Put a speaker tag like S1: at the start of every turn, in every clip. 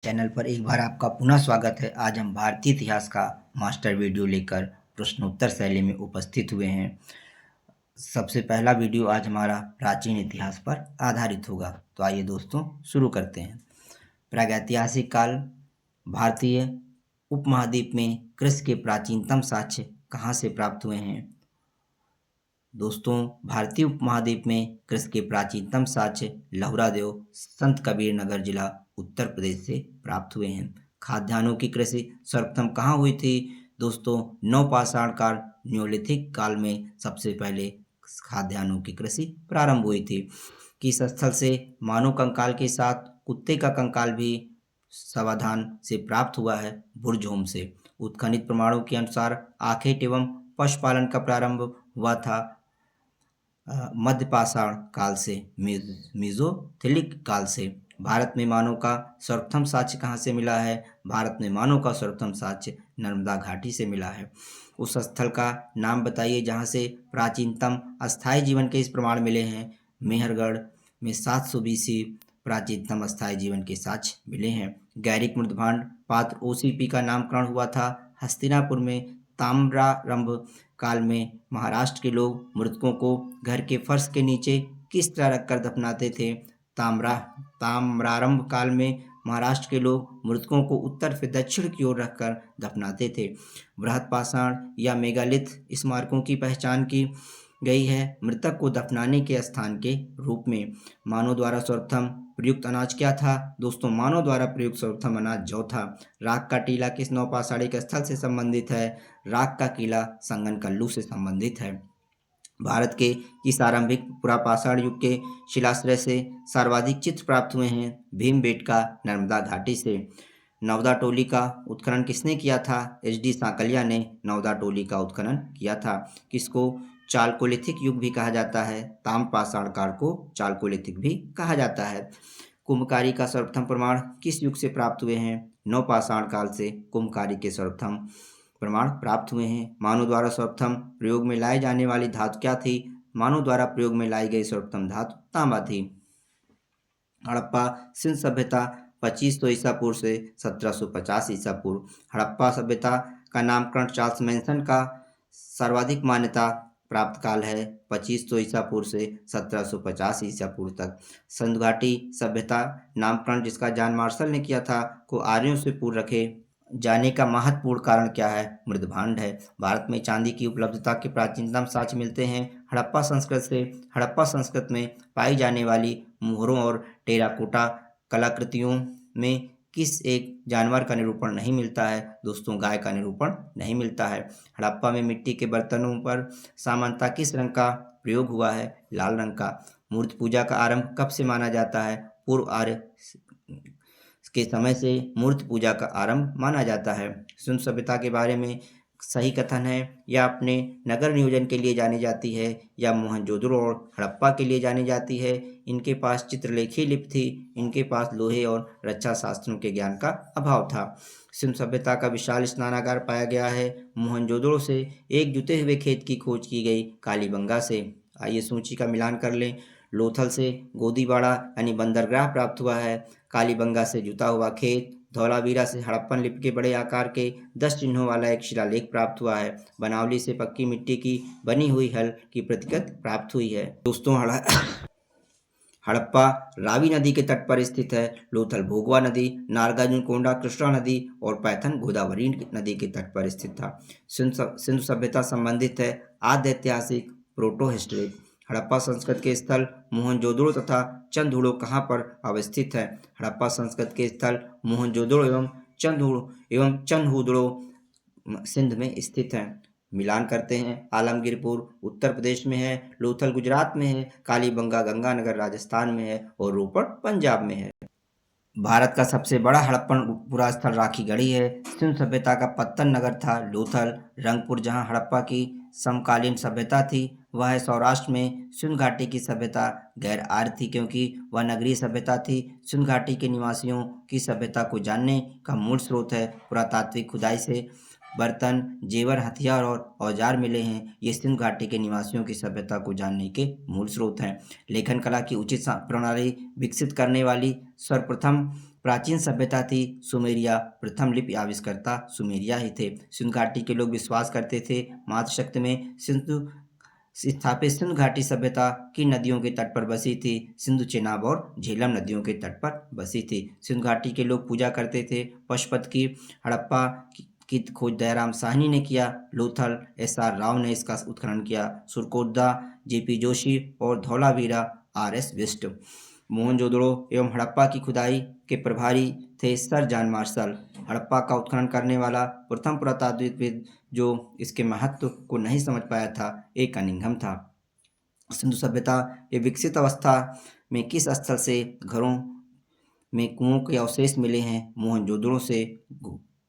S1: Channel पर एक बार आपका पुनः स्वागत है। आज हम भारतीय इतिहास का मास्टर वीडियो लेकर प्रश्नोत्तर शैली में उपस्थित हुए हैं। सबसे पहला वीडियो आज हमारा प्राचीन इतिहास पर आधारित होगा। तो आइए दोस्तों शुरू करते हैं। प्रागैतिहासिक काल। भारतीय उपमहाद्वीप में कृषि के प्राचीनतम साक्ष्य कहाँ से प्राप्त हुए हैं? दोस्तों, भारतीय उपमहाद्वीप में कृषि के प्राचीनतम साक्ष्य लहुरादेव संत कबीर नगर जिला उत्तर प्रदेश से प्राप्त हुए हैं। खाद्यान्नों की कृषि सर्वप्रथम कहाँ हुई थी? दोस्तों, नवपाषाण काल न्योलिथिक काल में सबसे पहले खाद्यान्नों की कृषि प्रारंभ हुई थी। किस स्थल से मानव कंकाल के साथ कुत्ते का कंकाल भी सावधान से प्राप्त हुआ है? बुरजोम से। उत्खनित प्रमाणों के अनुसार आखेट एवं पशुपालन का प्रारंभ हुआ था मध्यपाषाण काल से, मेसोलिथिक काल से। भारत में मानव का सर्वप्रथम साक्ष्य कहाँ से मिला है? भारत में मानव का सर्वप्रथम साक्ष्य नर्मदा घाटी से मिला है। उस स्थल का नाम बताइए जहाँ से प्राचीनतम अस्थायी जीवन के इस प्रमाण मिले हैं। मेहरगढ़ में 700 BC प्राचीनतम अस्थायी जीवन के साक्ष्य मिले हैं। गैरिक मृदभांड पात्र OCP का नामकरण हुआ था हस्तिनापुर में। ताम्रारंभ काल में महाराष्ट्र के लोग मृतकों को घर के फर्श के नीचे किस तरह रखकर दफनाते थे? ताम्रारंभ काल में महाराष्ट्र के लोग मृतकों को उत्तर से दक्षिण की ओर रखकर दफनाते थे। बृहत पाषाण या मेगालिथ स्मारकों की पहचान की गई है मृतक को दफनाने के स्थान के रूप में। मानव द्वारा सर्वप्रथम प्रयुक्त अनाज क्या था? दोस्तों, मानव द्वारा प्रयुक्त सर्वप्रथम अनाज जौ था। राग का टीला किस नौपाषाणिक स्थल से संबंधित है? राग का किला संगनकल्लू से संबंधित है। भारत के किस आरंभिक पुरापाषाण युग के शिलाश्रय से सर्वाधिक चित्र प्राप्त हुए हैं? भीमबेटका नर्मदा घाटी से। नवदा टोली का उत्खनन किसने किया था? HD सांकलिया ने नवदा टोली का उत्खनन किया था। किसको चालकोलिथिक युग भी कहा जाता है? ताम्रपाषाण काल को चालकोलिथिक भी कहा जाता है। कुंभकारी का सर्वप्रथम प्रमाण किस युग से प्राप्त हुए हैं? नवपाषाण काल से कुंभकारी के सर्वप्रथम प्रमाण प्राप्त हुए हैं। मानव द्वारा सर्वप्रथम प्रयोग में लाई जाने वाली धातु क्या थी? मानव द्वारा प्रयोग में लाई गई सर्वप्रथम धातु तांबा थी। हड़प्पा सिंधु सभ्यता 2500 ईसा पूर्व से 1750 ईसा पूर्व। हड़प्पा सभ्यता का नामकरण चार्ल्स मैनसन का सर्वाधिक मान्यता प्राप्त काल है 2500 ईसा पूर्व से 1750 ईसा पूर्व तक। सिंधु घाटी सभ्यता नामकरण जिसका जॉन मार्शल ने किया था को आर्यों से पूर्व रखे जाने का महत्वपूर्ण कारण क्या है? मृदभांड है। भारत में चांदी की उपलब्धता के प्राचीनतम साक्ष्य मिलते हैं हड़प्पा संस्कृत से। हड़प्पा संस्कृत में पाई जाने वाली मोहरों और टेराकोटा कलाकृतियों में किस एक जानवर का निरूपण नहीं मिलता है? दोस्तों, गाय का निरूपण नहीं मिलता है। हड़प्पा में मिट्टी के बर्तनों पर सामान्यतः किस रंग का प्रयोग हुआ है? लाल रंग का। मूर्ति पूजा का आरंभ कब से माना जाता है? पूर्व आर्य के समय से मूर्ति पूजा का आरंभ माना जाता है। सिंधु सभ्यता के बारे में सही कथन है या अपने नगर नियोजन के लिए जानी जाती है या मोहनजोदड़ो और हड़प्पा के लिए जानी जाती है। इनके पास चित्रलेखी लिपि थी। इनके पास लोहे और रक्षा शास्त्रों के ज्ञान का अभाव था। सिंधु सभ्यता का विशाल स्नानागार पाया गया है मोहनजोदड़ो से। एक जुते हुए खेत की खोज की गई कालीबंगा से। आइए सूची का मिलान कर लें। लोथल से गोदीबाड़ा यानी बंदरगाह प्राप्त हुआ है। कालीबंगा से जुता हुआ खेत। धौलावीरा से हड़प्पन लिपि के बड़े आकार के 10 चिन्हों वाला एक शिलालेख प्राप्त हुआ है। बनावली से पक्की मिट्टी की बनी हुई हल की प्रतिकृति प्राप्त हुई है। दोस्तों, हड़प्पा रावी नदी के तट पर स्थित है। लोथल भोगवा नदी, नागार्जुन कोंडा कृष्णा नदी और पैथन गोदावरी नदी के तट पर स्थित था। सिंधु सभ्यता संबंधित है आद्य ऐतिहासिक प्रोटो हिस्टोरिक। हड़प्पा संस्कृत के स्थल मोहनजोदड़ो तथा चंदहुड़ो कहाँ पर अवस्थित है? हड़प्पा संस्कृत के स्थल मोहनजोदड़ो एवं चंदहुड़ो सिंध में स्थित है। मिलान करते हैं। आलमगीरपुर उत्तर प्रदेश में है। लोथल गुजरात में है। कालीबंगा गंगानगर राजस्थान में है और रोपड़ पंजाब में है। भारत का सबसे बड़ा हड़प्पन पुरा स्थल राखीगढ़ी है। सिंधु सभ्यता का पत्तन नगर था लोथल। रंगपुर जहां हड़प्पा की समकालीन सभ्यता थी वह है सौराष्ट्र में। सिंधु घाटी की सभ्यता गैर आर्य थी क्योंकि वह नगरीय सभ्यता थी। सिंधु घाटी के निवासियों की सभ्यता को जानने का मूल स्रोत है पुरातात्विक खुदाई से बर्तन, जेवर, हथियार और औजार मिले हैं। ये सिंधु घाटी के निवासियों की सभ्यता को जानने के मूल स्रोत हैं। लेखन कला की उचित प्रणाली विकसित करने वाली सर्वप्रथम प्राचीन सभ्यता थी सुमेरिया, प्रथम लिपि आविष्कर्ता सुमेरिया ही थे। सिंधु घाटी के लोग विश्वास करते थे मातृशक्ति में। सिंधु स्थापित सिंधु घाटी सभ्यता की नदियों के तट पर बसी थी। सिंधु, चेनाब और झेलम नदियों के तट पर बसी थी। सिंधु घाटी के लोग पूजा करते थे पशुपति की। हड़प्पा की खोज दयाराम साहनी ने किया। लोथल SR राव ने इसका उत्खनन किया। सुरकोटदा JP जोशी और धौलावीरा RS बिष्ट। मोहनजोदड़ो एवं हड़प्पा की खुदाई के प्रभारी थे सर जॉन मार्शल। हड़प्पा का उत्खनन करने वाला प्रथम पुरातात्विकविद जो इसके महत्व को नहीं समझ पाया था, एक कनिंघम था। सिंधु सभ्यता के विकसित अवस्था में किस स्थल से घरों में कुओं के अवशेष मिले हैं? मोहनजोदड़ो से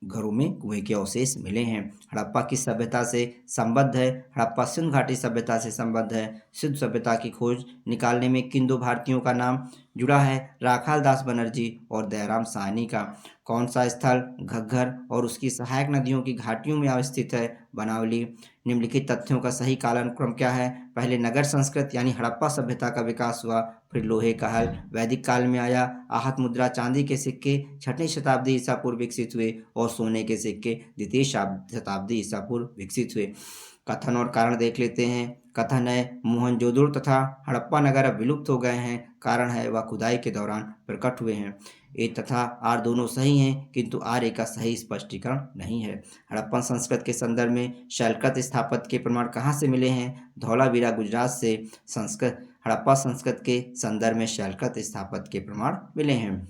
S1: घरों में कुएं के अवशेष मिले हैं। हड़प्पा किस सभ्यता से संबद्ध है? हड़प्पा सिंधु घाटी सभ्यता से संबद्ध है। सिंधु सभ्यता की खोज निकालने में किन दो भारतीयों का नाम जुड़ा है? राखाल दास बनर्जी और दयाराम साहनी का। कौन सा स्थल घग्गर और उसकी सहायक नदियों की घाटियों में अवस्थित है? बनावली। निम्नलिखित तथ्यों का सही कालानुक्रम क्या है? पहले नगर संस्कृत यानी हड़प्पा सभ्यता का विकास हुआ, फिर लोहे का हल वैदिक काल में आया। आहत मुद्रा चांदी के सिक्के 6वीं शताब्दी ईसा पूर्व विकसित हुए और सोने के सिक्के 2वीं शताब्दी ईसा पूर्व विकसित हुए। कथन और कारण देख लेते हैं। कथन है मोहनजोदड़ो तथा हड़प्पा नगर अब विलुप्त हो गए हैं। कारण है वह खुदाई के दौरान प्रकट हुए हैं। ए तथा आर दोनों सही हैं, किंतु आर ए का सही स्पष्टीकरण नहीं है। हड़प्पन संस्कृत के संदर्भ में शैलकृत स्थापत्य के प्रमाण कहाँ से मिले हैं? धौलावीरा गुजरात से। संस्कृत हड़प्पा संस्कृत के संदर्भ में शैलकृत स्थापत्य के प्रमाण मिले हैं।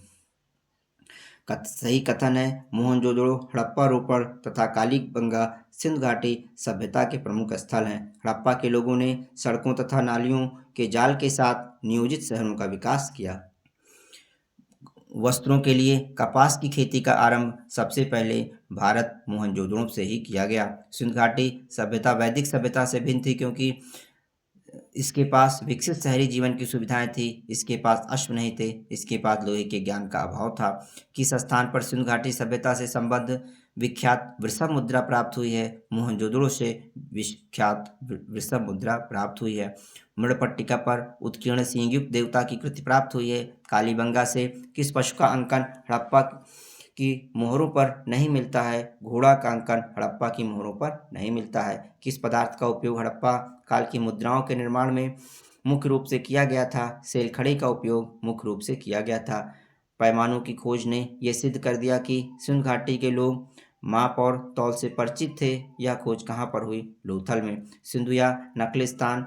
S1: सही कथन है मोहनजोदड़ो हड़प्पा रोपड़ तथा कालीबंगा सिंधु घाटी सभ्यता के प्रमुख स्थल हैं। हड़प्पा के लोगों ने सड़कों तथा नालियों के जाल के साथ नियोजित शहरों का विकास किया। वस्त्रों के लिए कपास की खेती का आरंभ सबसे पहले भारत मोहनजोदड़ो से ही किया गया। सिंधु घाटी सभ्यता वैदिक सभ्यता से भिन्न थी क्योंकि इसके पास विकसित शहरी जीवन की सुविधाएं थी। इसके पास अश्व नहीं थे। इसके पास लोहे के ज्ञान का अभाव था। किस स्थान पर सिंधु घाटी सभ्यता से संबद्ध विख्यात वृषभ मुद्रा प्राप्त हुई है? मोहनजोदड़ो से विख्यात वृषभ मुद्रा प्राप्त हुई है। मृड़पट्टिका पर उत्कीर्ण सिंहयुक्त देवता की कृति प्राप्त हुई है। कालीबंगा से किस पशु का अंकन हड़प्पा की मोहरों पर नहीं मिलता है? घोड़ा का अंकन हड़प्पा की मोहरों पर नहीं मिलता है। किस पदार्थ का उपयोग हड़प्पा काल की मुद्राओं के निर्माण में मुख्य रूप से किया गया था? सेलखड़ी का उपयोग मुख्य रूप से किया गया था। पैमानों की खोज ने यह सिद्ध कर दिया कि सिंधु घाटी के लोग माप और तौल से परिचित थे। यह खोज कहाँ पर हुई? लोथल में। सिंधु या नकलिस्तान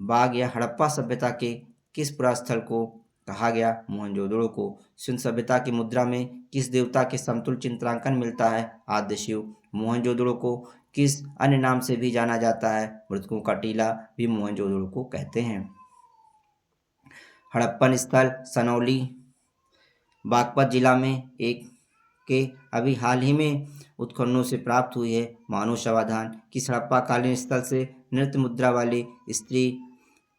S1: बाग या हड़प्पा सभ्यता के किस पुरास्थल को कहा गया? मोहनजोदड़ो को। सिंधु सभ्यता की मुद्रा में किस देवता के समतुल्य चित्रांकन मिलता है? आद्य शिव। मोहनजोदड़ो को किस अन्य नाम से भी जाना जाता है? मृतकों का टीला भी मोहनजोदड़ो को कहते हैं। हड़प्पन स्थल सनौली बागपत जिला में एक के अभी हाल ही में उत्खननों से प्राप्त हुई है। मानव शवाधान किस हड़प्पा कालीन स्थल से नृत्य मुद्रा वाली स्त्री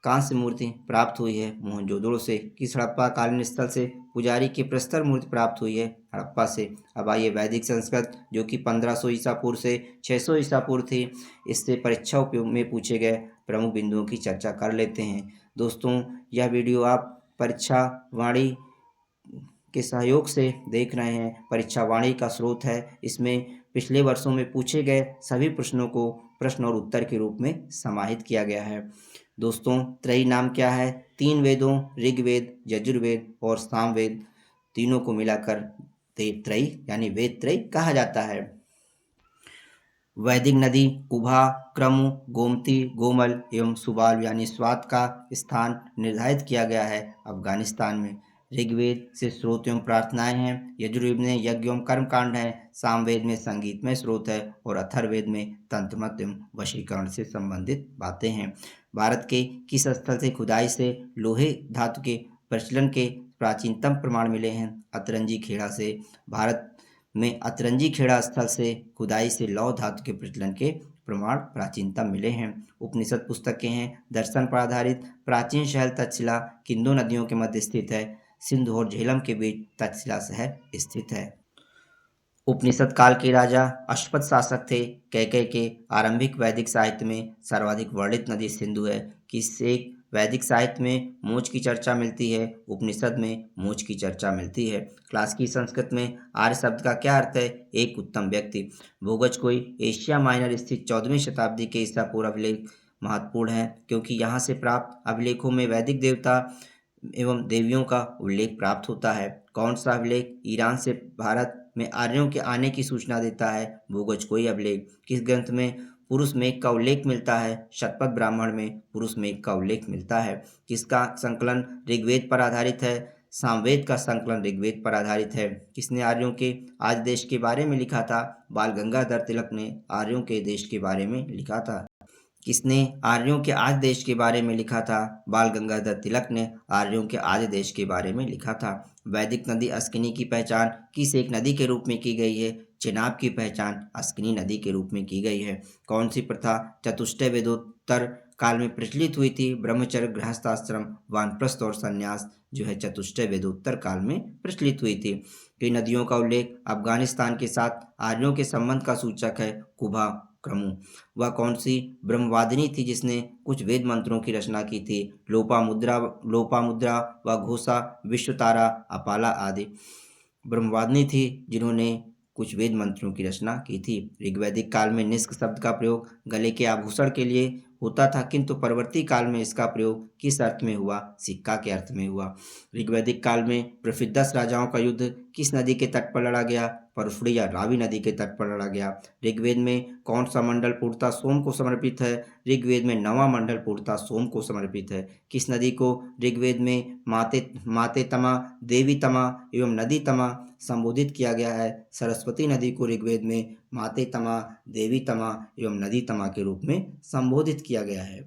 S1: कांस्य मूर्ति प्राप्त हुई है? मोहनजोदड़ो से। किस हड़प्पा कालीन स्थल से पुजारी की प्रस्तर मूर्ति प्राप्त हुई है? हड़प्पा से। अब आइए वैदिक संस्कृत जो कि 1500 ईसा पूर्व से 600 ईसा पूर्व थी, इससे परीक्षा उपयोग में पूछे गए प्रमुख बिंदुओं की चर्चा कर लेते हैं। दोस्तों, यह वीडियो आप परीक्षा वाणी के सहयोग से देख रहे हैं। परीक्षा वाणी का स्रोत है। इसमें पिछले वर्षों में पूछे गए सभी प्रश्नों को प्रश्न और उत्तर के रूप में समाहित किया गया है। दोस्तों, त्रयी नाम क्या है? 3 वेदों ऋग्वेद, यजुर्वेद और सामवेद तीनों को मिलाकर त्रयी यानी वेद त्रयी कहा जाता है। वैदिक नदी कुभा, क्रमु, गोमती, गोमल एवं सुबाल यानी स्वात का स्थान निर्धारित किया गया है अफगानिस्तान में। ऋग्वेद से स्रोत एवं प्रार्थनाएं हैं। यजुर्वेद में यज्ञ एवं कर्म कांड है। सामवेद में संगीतमय स्रोत है और अथर्ववेद में तंत्रमत एवं वशीकरण से संबंधित बातें हैं। भारत के किस स्थल से खुदाई से लोहे धातु के प्रचलन के प्राचीनतम प्रमाण मिले हैं? अतरंजी खेड़ा से। भारत में अतरंजी खेड़ा स्थल से खुदाई से लौह धातु के प्रचलन के प्रमाण प्राचीनतम मिले हैं। उपनिषद पुस्तकें हैं। दर्शन पर आधारित प्राचीन शहर तक्षशिला किन दो नदियों के मध्य स्थित है? सिंधु और झेलम के बीच तक्षशिला शहर स्थित है। उपनिषद काल के राजा अश्वपद शासक थे। कैकेय के आरंभिक वैदिक साहित्य में सर्वाधिक वर्णित नदी सिंधु है। किस एक वैदिक साहित्य में मोक्ष की चर्चा मिलती है, उपनिषद में मोक्ष की चर्चा मिलती है। क्लासिकी संस्कृत में आर्य शब्द का क्या अर्थ है? एक उत्तम व्यक्ति। भूगज कोई एशिया माइनर स्थित 14वीं शताब्दी के ईसा पूर्व अभिलेख महत्वपूर्ण है, क्योंकि यहाँ से प्राप्त अभिलेखों में वैदिक देवता एवं देवियों का उल्लेख प्राप्त होता है। कौन सा अभिलेख ईरान से भारत में आर्यों के आने की सूचना देता है? भूगज कोई अभिलेख। किस ग्रंथ में पुरुष मेघ का उल्लेख मिलता है? शतपथ ब्राह्मण में पुरुष मेघ का उल्लेख मिलता है। किसका संकलन ऋग्वेद पर आधारित है? सामवेद का संकलन ऋग्वेद पर आधारित है। किसने आर्यों के आज देश के बारे में लिखा था? बाल गंगाधर तिलक ने आर्यों के देश के बारे में लिखा था। किसने आर्यों के आज देश के बारे में लिखा था? बाल गंगाधर तिलक ने आर्यों के आज देश के बारे में लिखा था। वैदिक नदी अस्किनी की पहचान किस एक नदी के रूप में की गई है? चेनाब की पहचान अस्किनी नदी के रूप में की गई है। कौन सी प्रथा चतुष्टय वेदोत्तर काल में प्रचलित हुई थी? ब्रह्मचर्य, गृहस्थाश्रम, वानप्रस्थ और संन्यास जो है चतुष्टय वेदोत्तर काल में प्रचलित हुई थी। कई नदियों का उल्लेख अफगानिस्तान के साथ आर्यों के संबंध का सूचक है? कुबा, क्रमु। वह कौन सी ब्रह्मवादिनी थी जिसने कुछ वेद मंत्रों की रचना की थी? लोपामुद्रा व घोषा, विश्वतारा, अपाला आदि ब्रह्मवादिनी थी जिन्होंने कुछ वेद मंत्रों की रचना की थी। ऋग्वैदिक काल में निष्क शब्द का प्रयोग गले के आभूषण के लिए होता था, किंतु परवर्ती काल में इसका प्रयोग किस अर्थ में हुआ? सिक्का के अर्थ में हुआ। ऋग्वैदिक काल में प्रसिद्ध राजाओं का युद्ध किस नदी के तट पर लड़ा गया? परशुड़ी या रावी नदी के तट पर लड़ा गया। ऋग्वेद में कौन सा मंडल पूर्णतः सोम को समर्पित है? ऋग्वेद में 9वां मंडल पूर्णतः सोम को समर्पित है। किस नदी को ऋग्वेद में माते तमा, देवी तमा एवं नदी तमा संबोधित किया गया है? सरस्वती नदी को ऋग्वेद में माते तमा, देवी तमा एवं नदी तमा के रूप में संबोधित किया गया है।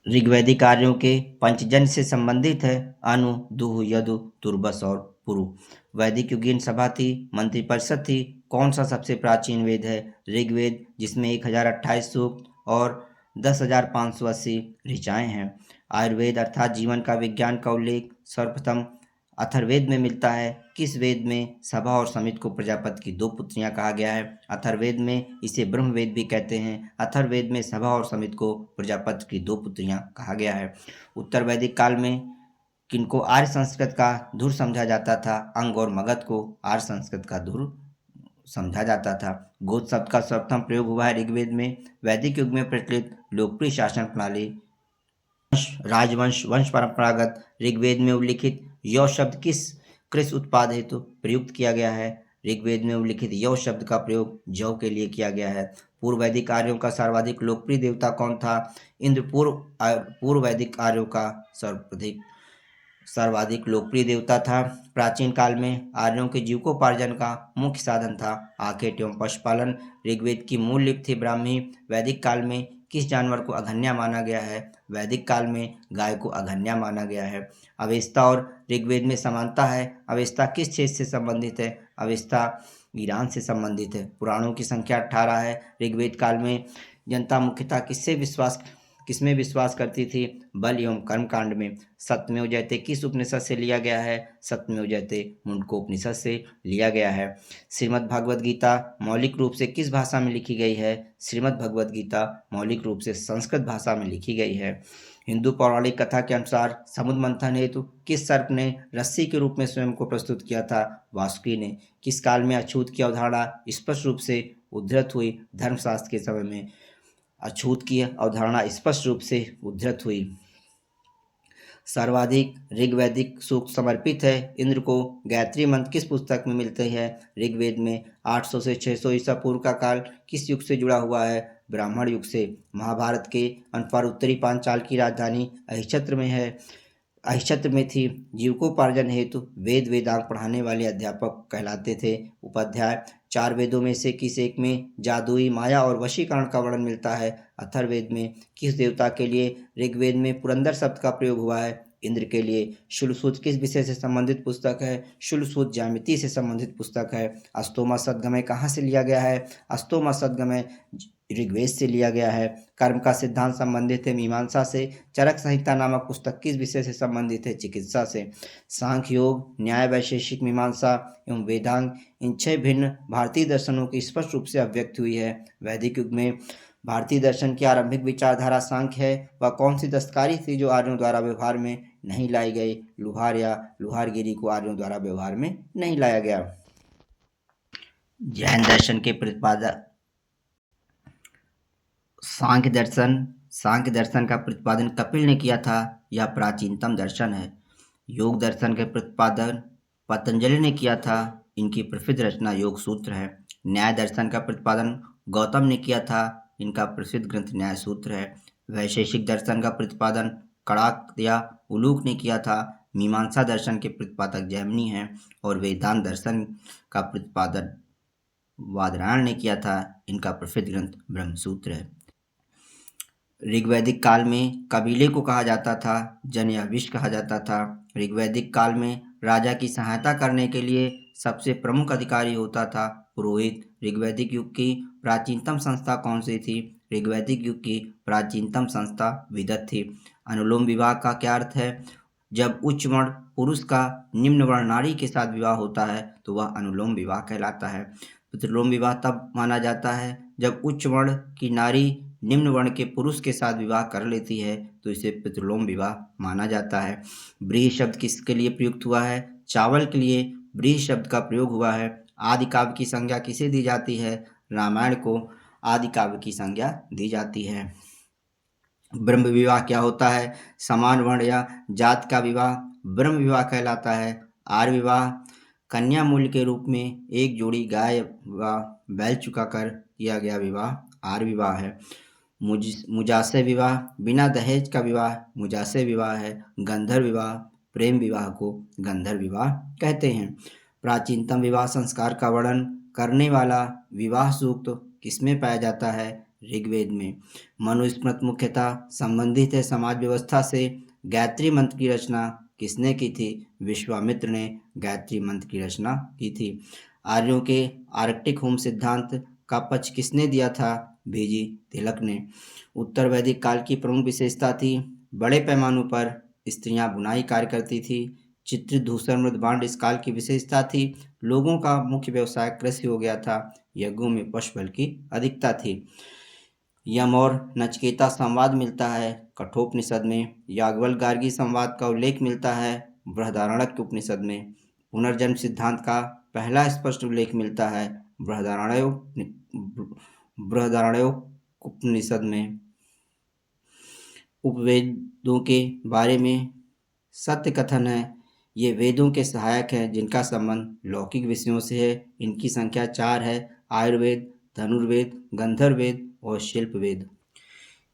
S1: ऋग्वैदिक कार्यों के पंचजन्य से संबंधित है? अनु, दुह, यदु, तुर्बस और पुरु। वैदिक युगीन सभा थी, मंत्रिपरिषद थी। कौन सा सबसे प्राचीन वेद है? ऋग्वेद, जिसमें 1028 सूक्त और 10,580 ऋचाएँ हैं। आयुर्वेद अर्थात जीवन का विज्ञान का उल्लेख सर्वप्रथम अथर्ववेद में मिलता है। किस वेद में सभा और समित को प्रजापति की 2 पुत्रियां कहा गया है? अथर्ववेद में इसे ब्रह्मवेद भी कहते हैं। अथर्ववेद में सभा और समित को प्रजापति की 2 पुत्रियां कहा गया है। उत्तर वैदिक काल में किनको आर्य संस्कृत का धुर समझा जाता था? अंग और मगध को आर्य संस्कृत का धुर समझा जाता था। गोत्र शब्द का सर्वप्रथम प्रयोग हुआ है ऋग्वेद में। वैदिक युग में प्रचलित लोकप्रिय शासन प्रणाली राजवंश, वंश परंपरागत। ऋग्वेद में उल्लिखित यौ शब्द किस कृषि उत्पाद हेतु प्रयुक्त किया गया है? ऋग्वेद में उल्लिखित यौ शब्द का प्रयोग जौ के लिए किया गया है। पूर्व वैदिक आर्यों का सर्वाधिक लोकप्रिय देवता कौन था? इंद्र पूर्व वैदिक आर्यों का सर्वाधिक लोकप्रिय देवता था। प्राचीन काल में आर्यों के जीविकोपार्जन का मुख्य साधन था आखेट एवं पशुपालन। ऋग्वेद की मूल लिपि थी ब्राह्मी। वैदिक काल में किस जानवर को अघन्या माना गया है? वैदिक काल में गाय को अघन्या माना गया है। अवेस्ता और ऋग्वेद में समानता है। अवेस्ता किस क्षेत्र से संबंधित है? अवेस्ता ईरान से संबंधित है। पुराणों की संख्या 18 है। ऋग्वेद काल में जनता मुख्यतः किसमें विश्वास करती थी? बल एवं कर्म कांड में। सत्यमेव जयते किस उपनिषद से लिया गया है? सत्यमेव जयते मुंडकोपनिषद से लिया गया है। श्रीमद् भगवद गीता मौलिक रूप से किस भाषा में लिखी गई है? श्रीमद् भगवद गीता मौलिक रूप से संस्कृत भाषा में लिखी गई है। हिंदू पौराणिक कथा के अनुसार समुद्र मंथन हेतु किस सर्प ने रस्सी के रूप में स्वयं को प्रस्तुत किया था? वासुकी ने। किस काल में अछूत की अवधारणा स्पष्ट रूप से उद्धृत हुई? धर्मशास्त्र के समय में अछूत की अवधारणा स्पष्ट रूप से उद्धृत हुई। सर्वाधिक ऋग्वैदिक सूक्त समर्पित है इंद्र को। गायत्री मंत्र किस पुस्तक में मिलते हैं? ऋग्वेद में। 800 से 600 ईसा पूर्व का काल किस युग से जुड़ा हुआ है? ब्राह्मण युग से। महाभारत के अनुसार उत्तरी पांचाल की राजधानी अहिच्छत्र में है, अहिच्छत्र में थी। जीविकोपार्जन हेतु वेद वेदांग पढ़ाने वाले अध्यापक कहलाते थे। उपाध्याय 4 वेदों में से किस एक में जादुई, माया और वशीकरण का वर्णन मिलता है? अथर्ववेद में। किस देवता के लिए ऋग्वेद में पुरंदर शब्द का प्रयोग हुआ है? इंद्र के लिए। शूलसूत्र किस विषय से संबंधित पुस्तक है? शूलसूत्र ज्यामिति से संबंधित पुस्तक है। अस्तोमा सद्गमय कहाँ से लिया गया है? अस्तोमा सद्गमय ऋग्वेद से लिया गया है। कर्म का सिद्धांत संबंधित है मीमांसा से। चरक संहिता नामक पुस्तक किस विषय से संबंधित है? चिकित्सा से। सांख्य योग, न्याय, वैशेषिक मीमांसा एवं वेदांग इन 6 भिन्न भारतीय दर्शनों की स्पष्ट रूप से अभिव्यक्ति हुई है। वैदिक युग में भारतीय दर्शन की आरंभिक विचारधारा सांख्य है। वह कौन सी दस्तकारी थी जो आर्यों द्वारा व्यवहार में नहीं लाई गई? लुहार या लुहारगिरी को आर्यों द्वारा व्यवहार में नहीं लाया गया। जैन दर्शन के प्रतिपादक सांख्य दर्शन का प्रतिपादन कपिल ने किया था। यह प्राचीनतम दर्शन है। योग दर्शन के प्रतिपादन पतंजलि ने किया था। इनकी प्रसिद्ध रचना योग सूत्र है। न्याय दर्शन का प्रतिपादन गौतम ने किया था। इनका प्रसिद्ध ग्रंथ न्याय सूत्र है। वैशेषिक दर्शन का प्रतिपादन कड़ाक या उलूक ने किया था। मीमांसा दर्शन के प्रतिपादक जैमिनी हैं और वेदांत दर्शन का प्रतिपादन वादरायण ने किया था। इनका प्रसिद्ध ग्रंथ ब्रह्मसूत्र है। ऋग्वैदिक काल में कबीले को कहा जाता था। जन या विश कहा जाता था। ऋग्वैदिक काल में राजा की सहायता करने के लिए सबसे प्रमुख अधिकारी होता था पुरोहित। ऋग्वैदिक युग की प्राचीनतम संस्था कौन सी थी? ऋग्वैदिक युग की प्राचीनतम संस्था विदत थी। अनुलोम विवाह का क्या अर्थ है? जब उच्च वर्ण पुरुष का निम्न वर्ण नारी के साथ विवाह होता है तो वह अनुलोम विवाह कहलाता है। प्रतिलोम विवाह तब माना जाता है जब उच्च वर्ण की नारी निम्न वर्ण के पुरुष के साथ विवाह कर लेती है तो इसे प्रतिलोम विवाह माना जाता है। व्रीहि शब्द किसके लिए प्रयुक्त हुआ है? चावल के लिए व्रीहि शब्द का प्रयोग हुआ है। आदि काव्य की संज्ञा किसे दी जाती है? रामायण को आदि काव्य की संज्ञा दी जाती है। ब्रह्म विवाह क्या होता है? समान वर्ण या जात का विवाह ब्रह्म विवाह कहलाता है। आर्य विवाह कन्या मूल्य के रूप में एक जोड़ी गाय व बैल चुकाकर किया गया विवाह आर्य विवाह है। मुजासे विवाह बिना दहेज का विवाह मुजासे विवाह है। गंधर्व विवाह प्रेम विवाह को गंधर्व विवाह कहते हैं। प्राचीनतम विवाह संस्कार का वर्णन करने वाला विवाह सूक्त किसमें पाया जाता है? ऋग्वेद में। मनुस्मृति मुख्यतः संबंधित है समाज व्यवस्था से। गायत्री मंत्र की रचना किसने की थी? विश्वामित्र ने गायत्री मंत्र की रचना की थी। आर्यों के आर्कटिक होम सिद्धांत का पक्ष किसने दिया था? बीजी तिलक ने। उत्तर वैदिक काल की प्रमुख विशेषता थी बड़े पैमानों पर स्त्रियां बुनाई कार्य करती थी। चित्रित धूसर मृद बांड इस काल की विशेषता थी। लोगों का मुख्य व्यवसाय कृषि हो गया था। यज्ञों में पशुबल की अधिकता थी। यम और नचिकेता संवाद मिलता है कठोपनिषद में। याज्ञवल्क्य गार्गी संवाद का उल्लेख मिलता है बृहदारण्यक उपनिषद में। पुनर्जन्म सिद्धांत का पहला स्पष्ट उल्लेख मिलता है बृहदारण्यक उपनिषद में। उपवेदों के बारे में सत्य कथन है। ये वेदों के सहायक हैं जिनका संबंध लौकिक विषयों से है। इनकी संख्या 4 है। आयुर्वेद, धनुर्वेद, गंधर्व वेद और शिल्प वेद।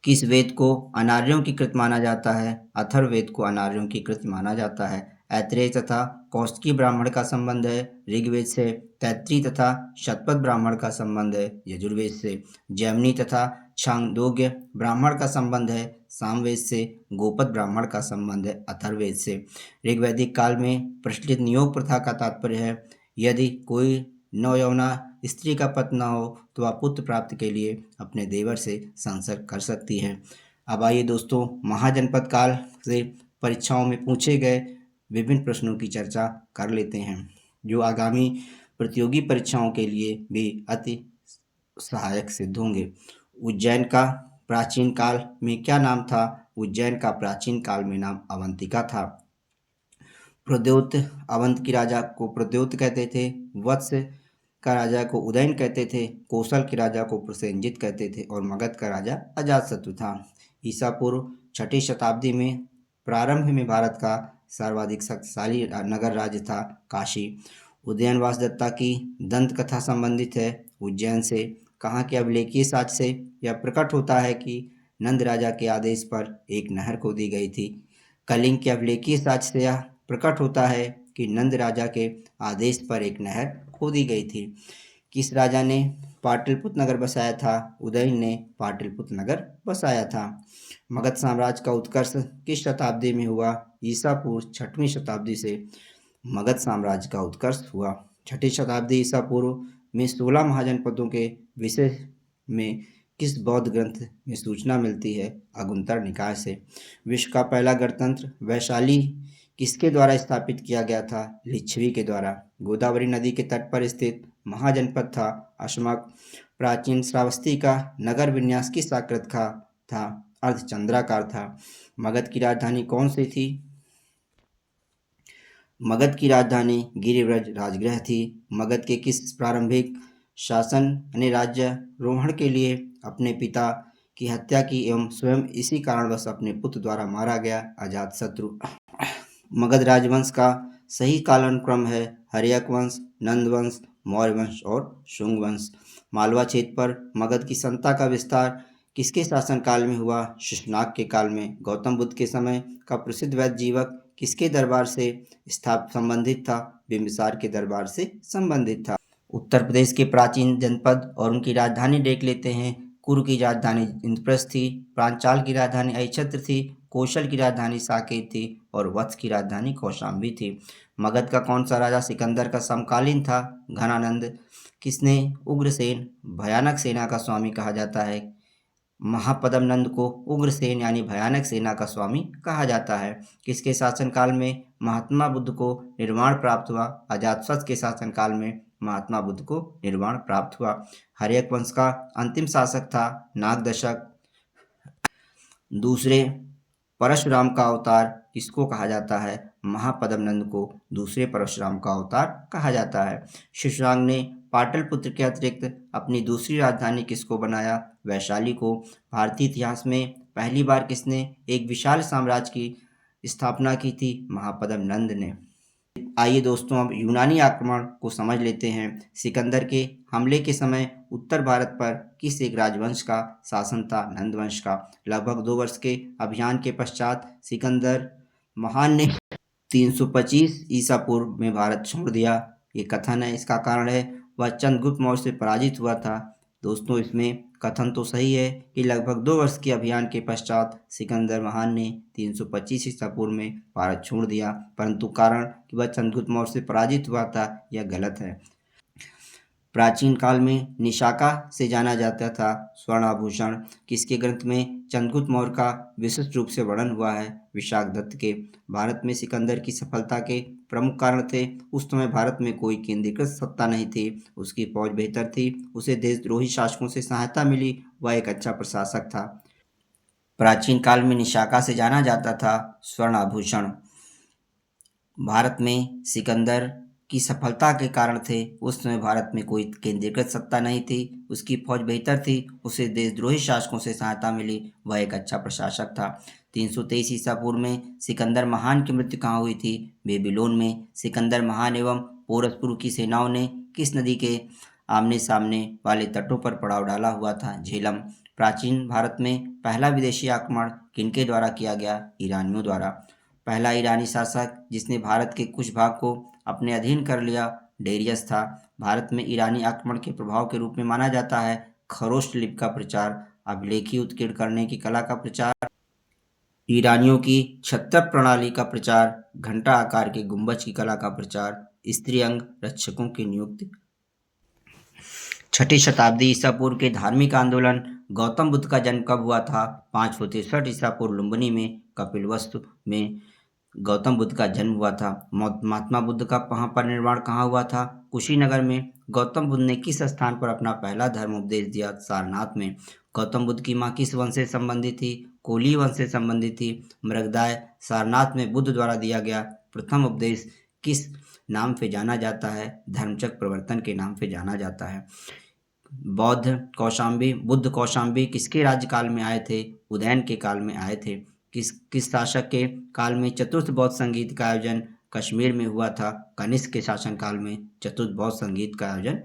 S1: किस वेद को अनार्यों की कृत माना जाता है? अथर्ववेद को अनार्यों की कृत माना जाता है। ऐत्रेय तथा कौशिकी ब्राह्मण का संबंध है ऋग्वेद से। तैत्रीय तथा शतपथ ब्राह्मण का संबंध है यजुर्वेद से। जैमिनी तथा छांदोग्य ब्राह्मण का संबंध है सामवेद से। गोपद ब्राह्मण का संबंध है अथर्ववेद से। ऋग्वैदिक काल में प्रचलित नियोग प्रथा का तात्पर्य है यदि कोई नवयौवना स्त्री का पति न हो तो वह पुत्र प्राप्ति के लिए अपने देवर से संसर्ग कर सकती है। अब आइए दोस्तों महाजनपद काल से परीक्षाओं में पूछे गए विभिन्न प्रश्नों की चर्चा कर लेते हैं जो आगामी प्रतियोगी परीक्षाओं के लिए भी अति सहायक सिद्ध होंगे। उज्जैन का प्राचीन काल में क्या नाम था? उज्जैन का प्राचीन काल में नाम अवंतिका था। प्रद्योत अवंत की राजा को प्रद्योत कहते थे। वत्स का राजा को उदयन कहते थे। कौशल के राजा को प्रसेनजित कहते थे और मगध का राजा अजातशत्रु था। ईसा पूर्व 6ठी शताब्दी में प्रारंभ में भारत का सर्वाधिक शक्तिशाली नगर राज्य था काशी। उदयनवास दत्ता की दंत कथा संबंधित है उज्जैन से। कहाँ के अभिलेखीय साक्ष्य से यह प्रकट होता है कि नंद राजा के आदेश पर एक नहर खोदी गई थी। कलिंग के अभिलेखीय साक्ष्य से यह प्रकट होता है कि नंद राजा के आदेश पर एक नहर खोदी गई थी। किस राजा ने पाटलिपुत्र नगर बसाया था? उदयन ने पाटलिपुत्र नगर बसाया था। मगध साम्राज्य का उत्कर्ष किस शताब्दी में हुआ? ईसा पूर्व 6वीं शताब्दी से मगध साम्राज्य का उत्कर्ष हुआ। 6ठी शताब्दी ईसा पूर्व में 16 महाजनपदों के विषय में किस बौद्ध ग्रंथ में सूचना मिलती है? अगुंतर निकाय से। विश्व का पहला गणतंत्र वैशाली किसके द्वारा स्थापित किया गया था? लिच्छवी के द्वारा। गोदावरी नदी के तट पर स्थित महाजनपद था अशमक। प्राचीन श्रावस्ती का नगर विन्यास किस आकृति का था? अर्धचंद्राकार था। मगध की राजधानी कौन सी थी? मगध की राजधानी गिरिव्रज राजगृह थी। मगध के किस प्रारंभिक शासन ने राज्यारोहण के लिए अपने पिता की हत्या की एवं स्वयं इसी कारणवश अपने पुत्र द्वारा मारा गया? अजातशत्रु। मगध राजवंश का सही कालानुक्रम है हर्यक वंश, नंद वंश, मौर्य वंश और शुंग वंश। मालवा क्षेत्र पर मगध की सत्ता का विस्तार किसके शासनकाल में हुआ? शशनाग के काल में। गौतम बुद्ध के समय का प्रसिद्ध वैद्य जीवक किसके दरबार से संबंधित था? बिंबिसार के दरबार से संबंधित था। उत्तर प्रदेश के प्राचीन जनपद और उनकी राजधानी देख लेते हैं। कुरु की राजधानी इंद्रप्रस्थ थी। पांचाल की राजधानी अहिछत्र थी। कौशल की राजधानी साकेत थी और वत्स की राजधानी कौशाम्बी थी। मगध का कौन सा राजा सिकंदर का समकालीन था? घनानंद। किसने उग्रसेन भयानक सेना का स्वामी कहा जाता है? महापद्म नंद को उग्रसेन यानी भयानक सेना का स्वामी कहा जाता है। किसके शासनकाल में महात्मा बुद्ध को निर्वाण प्राप्त हुआ? अजातशत्रु के शासनकाल में महात्मा बुद्ध को निर्वाण प्राप्त हुआ। हर्यक वंश का अंतिम शासक था नागदशक। दूसरे परशुराम का अवतार किसको कहा जाता है? महापद्म नंद को दूसरे परशुराम का अवतार कहा जाता है। शशनाग ने पाटलिपुत्र के अतिरिक्त अपनी दूसरी राजधानी किसको बनाया? वैशाली को। भारतीय इतिहास में पहली बार किसने एक विशाल साम्राज्य की स्थापना की थी? महापद्म नंद ने। आइए दोस्तों, अब यूनानी आक्रमण को समझ लेते हैं। सिकंदर के हमले के समय उत्तर भारत पर किस एक राजवंश का शासन था? नंद वंश का। लगभग 2 वर्ष के अभियान के पश्चात सिकंदर महान ने 325 ईसा पूर्व में भारत छोड़ दिया। ये कथन है, इसका कारण है वह चंद्रगुप्त मौर्य से पराजित हुआ था। दोस्तों, इसमें कथन तो सही है कि लगभग 2 वर्ष के अभियान के पश्चात सिकंदर महान ने 325 ईसा पूर्व में भारत छोड़ दिया, परंतु कारण कि वह चंद्रगुप्त मौर्य से पराजित हुआ था यह गलत है। प्राचीन काल में निशाका से जाना जाता था स्वर्ण आभूषण। किसके ग्रंथ में चंद्रगुप्त मौर्य का विशिष्ट रूप से वर्णन हुआ है? विशाखदत्त के। भारत में सिकंदर की सफलता के प्रमुख कारण थे उस समय भारत में कोई केंद्रीकृत सत्ता नहीं थी, उसकी फौज बेहतर थी, उसे देशद्रोही शासकों से सहायता मिली, वह एक अच्छा प्रशासक था। प्राचीन काल में निशाका से जाना जाता था स्वर्ण आभूषण। भारत में सिकंदर की सफलता के कारण थे उस समय भारत में कोई केंद्रीकृत सत्ता नहीं थी, उसकी फौज बेहतर थी, उसे देशद्रोही शासकों से सहायता मिली, वह एक अच्छा प्रशासक था। 323 ईसा पूर्व में सिकंदर महान की मृत्यु कहाँ हुई थी? बेबीलोन में। सिकंदर महान एवं पोरसपुर की सेनाओं ने किस नदी के आमने सामने वाले तटों पर पड़ाव डाला हुआ था? झेलम। प्राचीन भारत में पहला विदेशी आक्रमण किनके द्वारा किया गया? ईरानियों द्वारा। पहला ईरानी शासक जिसने भारत के कुछ भाग को अपने अधीन कर लिया डेरियस था। भारत में ईरानी आक्रमण के प्रभाव के रूप में माना जाता है खरोष्ट लिपि का प्रचार, अभिलेखी उत्कीर्ण करने की कला का प्रचार, ईरानियों की छत्र प्रणाली का प्रचार, घंटा आकार के गुंबज की कला का प्रचार, स्त्री अंग रक्षकों की नियुक्ति। 6ठी शताब्दी ईसा पूर्व के धार्मिक आंदोलन गौतम बुद्ध का जन्म कब हुआ था? 563 ईसा पूर्व लुम्बिनी में कपिलवस्तु में गौतम बुद्ध का जन्म हुआ था। महात्मा बुद्ध का परिनिर्वाण कहाँ हुआ था? कुशीनगर में। गौतम बुद्ध ने किस स्थान पर अपना पहला धर्म उपदेश दिया? सारनाथ में। गौतम बुद्ध की माँ किस वंश से संबंधित थी? कोली वंश से संबंधित थी। मृगदाय सारनाथ में बुद्ध द्वारा दिया गया प्रथम उपदेश किस नाम से जाना जाता है? धर्मचक्र प्रवर्तन के नाम से जाना जाता है। बुद्ध कौशाम्बी किसके राज्यकाल में आए थे? उदयन के काल में आए थे। किस शासक के काल में चतुर्थ बौद्ध संगीत का आयोजन कश्मीर में हुआ था? कनिष्क के शासन काल में चतुर्थ बौद्ध संगीत का आयोजन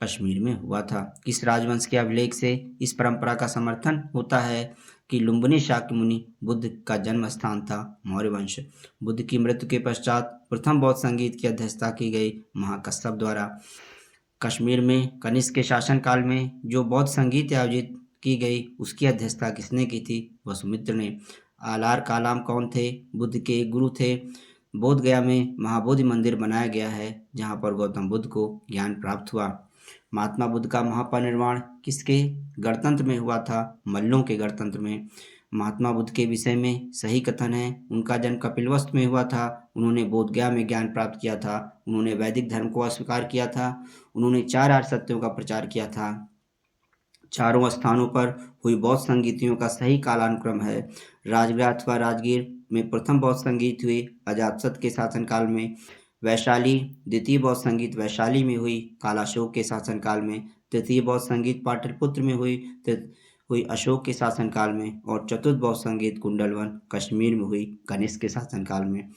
S1: कश्मीर में हुआ था। किस राजवंश के अभिलेख से इस परंपरा का समर्थन होता है कि लुम्बिनी शाक्यमुनि बुद्ध का जन्म स्थान था? मौर्य वंश। बुद्ध की मृत्यु के पश्चात प्रथम बौद्ध संगीत की अध्यक्षता की गई महाकश्यप द्वारा। कश्मीर में कनिष्क के शासनकाल में जो बौद्ध संगीत आयोजित की गई उसकी अध्यक्षता किसने की थी? वसुमित्र ने। आलार कालाम कौन थे? बुद्ध के एक गुरु थे। बोध गया में महाबोधि मंदिर बनाया गया है जहाँ पर गौतम बुद्ध को ज्ञान प्राप्त हुआ। महात्मा बुद्ध का महापरिनिर्वाण किसके गणतंत्र में हुआ था? मल्लों के गणतंत्र में। महात्मा बुद्ध के विषय में सही कथन है उनका जन्म कपिलवस्तु में हुआ था। उन्होंने बोध गया में ज्ञान प्राप्त किया था। उन्होंने वैदिक धर्म को अस्वीकार किया था। उन्होंने 4 आर्य सत्यों का प्रचार किया था। चारों स्थानों पर हुई बौद्ध संगीतियों का सही कालानुक्रम है। राजगृह अथवा राजगीर में प्रथम बौद्ध संगीत हुई अजातशत्रु के शासनकाल में। वैशाली द्वितीय बौद्ध संगीत वैशाली में हुई कालाशोक के शासनकाल में। तृतीय बौद्ध संगीत पाटलिपुत्र में हुई अशोक के शासनकाल में। और चतुर्थ बौद्ध संगीत कुंडलवन कश्मीर में हुई कनिष्क के शासनकाल में।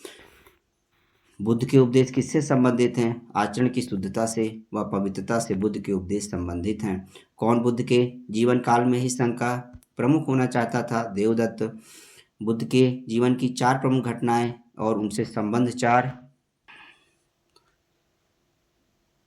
S1: बुद्ध के उपदेश किससे संबंधित हैं? आचरण की शुद्धता से व पवित्रता से बुद्ध के उपदेश संबंधित हैं। कौन बुद्ध के जीवन काल में ही संघ का प्रमुख होना चाहता था? देवदत्त। बुद्ध के जीवन की 4 प्रमुख घटनाएं और उनसे संबंध 4।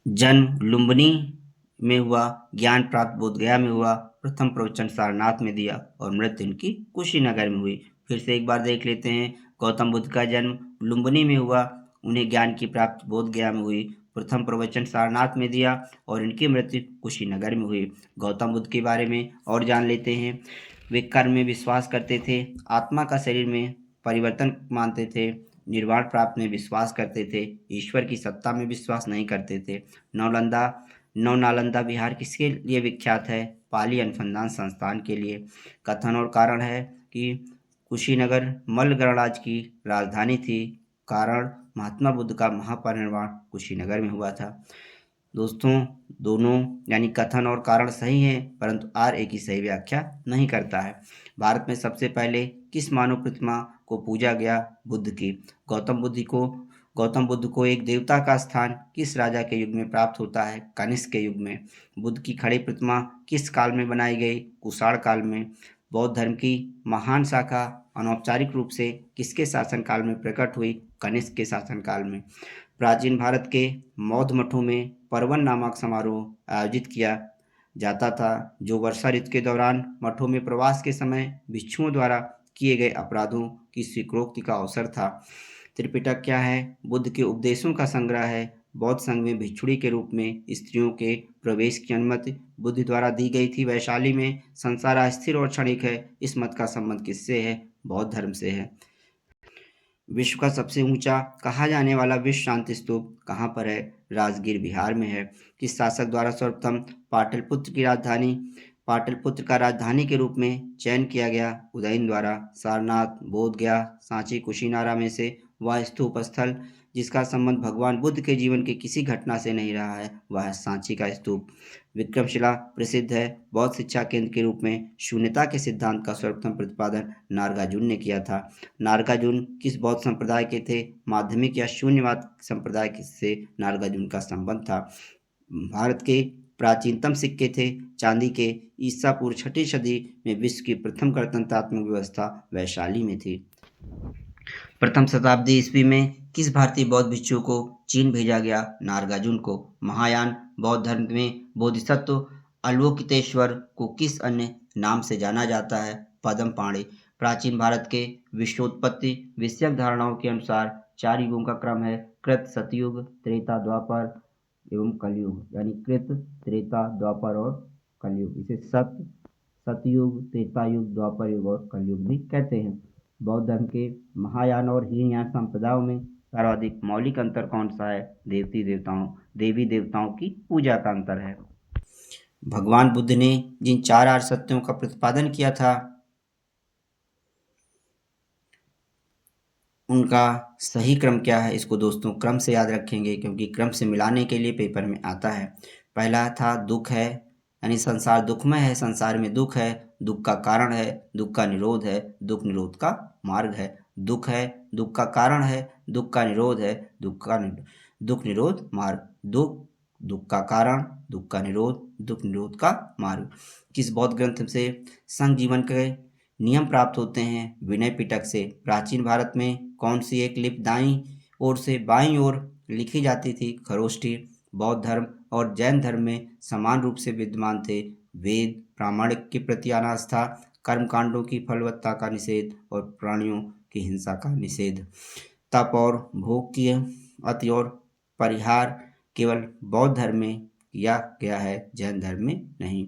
S1: जन्म लुम्बिनी में हुआ, ज्ञान प्राप्त बोधगया में हुआ, प्रथम प्रवचन सारनाथ में दिया और मृत्यु इनकी कुशीनगर में हुई। फिर से एक बार देख लेते हैं। गौतम बुद्ध का जन्म लुम्बिनी में हुआ, उन्हें ज्ञान की प्राप्ति बोधगया में हुई, प्रथम प्रवचन सारनाथ में दिया और इनकी मृत्यु कुशीनगर में हुई। गौतम बुद्ध के बारे में और जान लेते हैं। वे कर्म में विश्वास करते थे, आत्मा का शरीर में परिवर्तन मानते थे, निर्वाण प्राप्त में विश्वास करते थे, ईश्वर की सत्ता में विश्वास नहीं करते थे। नालंदा बिहार किसके लिए विख्यात है? पाली अनुसंधान संस्थान के लिए। कथन और कारण है कि कुशीनगर मल्ल गणराज्य की राजधानी थी, कारण महात्मा बुद्ध का महापरिनिर्वाण कुशीनगर में हुआ था। दोस्तों, दोनों यानी कथन और कारण सही है, परंतु आर एक ही सही व्याख्या नहीं करता है। भारत में सबसे पहले किस मानव प्रतिमा को पूजा गया? बुद्ध की। गौतम बुद्ध को एक देवता का स्थान किस राजा के युग में प्राप्त होता है? कनिष्क के युग में। बुद्ध की खड़ी प्रतिमा किस काल में बनाई गई? कुषाण काल में। बौद्ध धर्म की महान शाखा अनौपचारिक रूप से किसके शासनकाल में प्रकट हुई? कनिष्क के शासनकाल में। प्राचीन भारत के बौद्ध मठों में पर्वन नामक समारोह आयोजित किया जाता था, जो वर्षा ऋतु के दौरान मठों में प्रवास के समय भिक्षुओं द्वारा किए गए अपराधों की स्वीकारोक्ति का अवसर था। त्रिपिटक क्या है? बुद्ध के उपदेशों का संग्रह है। बौद्ध संघ में भिक्षुणी के रूप में स्त्रियों के प्रवेश की अनुमति बुद्ध द्वारा दी गई थी। वैशाली में संसार अस्थिर और क्षणिक है, इस मत का संबंध किससे है? बौद्ध धर्म से है। विश्व का सबसे ऊंचा कहा जाने वाला विश्व शांति स्तूप कहाँ पर है? राजगीर बिहार में है। किस शासक द्वारा सर्वप्रथम पाटलिपुत्र का राजधानी के रूप में चयन किया गया? उदयन द्वारा। सारनाथ, बोधगया, सांची, कुशीनारा में से वह स्तूप स्थल जिसका संबंध भगवान बुद्ध के जीवन की किसी घटना से नहीं रहा है, वह है सांची का स्तूप। विक्रमशिला प्रसिद्ध है। बौद्ध शिक्षा केंद्र के रूप में शून्यता के सिद्धांत का सर्वप्रथम प्रतिपादन नागार्जुन ने किया था। नागार्जुन किस बौद्ध संप्रदाय के थे? माध्यमिक या शून्यवाद संप्रदाय से नागार्जुन का संबंध था। भारत के प्राचीनतम सिक्के थे चांदी के। ईसा पूर्व 6ठी सदी में विश्व की प्रथम गणतंत्रात्मक व्यवस्था वैशाली में थी। प्रथम शताब्दी ईस्वी में किस भारतीय बौद्ध भिक्षु को चीन भेजा गया? नागार्जुन को। महायान बौद्ध धर्म में बोधिसत्व अवलोकितेश्वर को किस अन्य नाम से जाना जाता है? पद्म पाणि। प्राचीन भारत के विश्वोत्पत्ति विषयक धारणाओं के अनुसार 4 युगों का क्रम है: कृत, सतयुग, त्रेता, द्वापर एवं कलयुग, यानी कृत, त्रेता, द्वापर और कलयुग। इसे सतयुग, त्रेता युग, द्वापर युग और कलयुग भी कहते हैं। बौद्ध धर्म के महायान और हीनयान संप्रदायों में सर्वाधिक मौलिक अंतर कौन सा है? देवी देवताओं की पूजा का अंतर है। भगवान बुद्ध ने जिन 4 आर्य सत्यों का प्रतिपादन किया था, उनका सही क्रम क्या है? इसको दोस्तों क्रम से याद रखेंगे, क्योंकि क्रम से मिलाने के लिए पेपर में आता है। पहला था दुख है, यानी संसार दुखमय है, संसार में दुख है, दुख का कारण है, दुख का निरोध है, दुख निरोध का मार्ग है। दुख है, दुख का कारण है, दुख का निरोध है, दुख निरोध मार्ग। दुख का कारण, दुख का निरोध, दुख निरोध का मार्ग। किस बौद्ध ग्रंथ से संघ जीवन के नियम प्राप्त होते हैं? विनय पिटक से। प्राचीन भारत में कौन सी एक लिपि दाईं ओर से बाईं ओर लिखी जाती थी? खरोष्ठी। बौद्ध धर्म और जैन धर्म में समान रूप से विद्यमान थे वेद, प्रामाणिक के प्रति अनास्था, कर्मकांडों की फलवत्ता का निषेध और प्राणियों की हिंसा का निषेध। तप और भोग की अति और परिहार केवल बौद्ध धर्म में किया गया है, जैन धर्म में नहीं।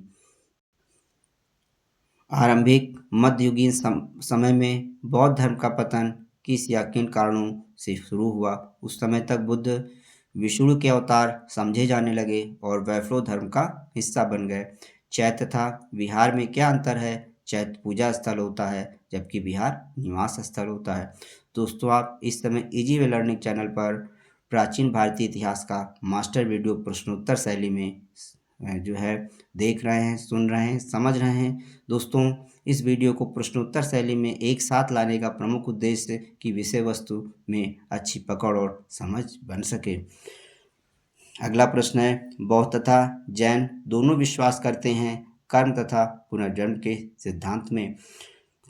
S1: आरंभिक मध्ययुगीन समय में बौद्ध धर्म का पतन किस या किन कारणों से शुरू हुआ? उस समय तक बुद्ध विष्णु के अवतार समझे जाने लगे और वैष्णव धर्म का हिस्सा बन गए। चैत्य तथा विहार में क्या अंतर है? चैत्य पूजा स्थल होता है जबकि विहार निवास स्थल होता है। दोस्तों, आप इस समय इजी वे लर्निंग चैनल पर प्राचीन भारतीय इतिहास का मास्टर वीडियो प्रश्नोत्तर शैली में जो है देख रहे हैं, सुन रहे हैं, समझ रहे हैं। दोस्तों, इस वीडियो को प्रश्नोत्तर शैली में एक साथ लाने का प्रमुख उद्देश्य कि विषय वस्तु में अच्छी पकड़ और समझ बन सके। अगला प्रश्न है, बौद्ध तथा जैन दोनों विश्वास करते हैं कर्म तथा पुनर्जन्म के सिद्धांत में।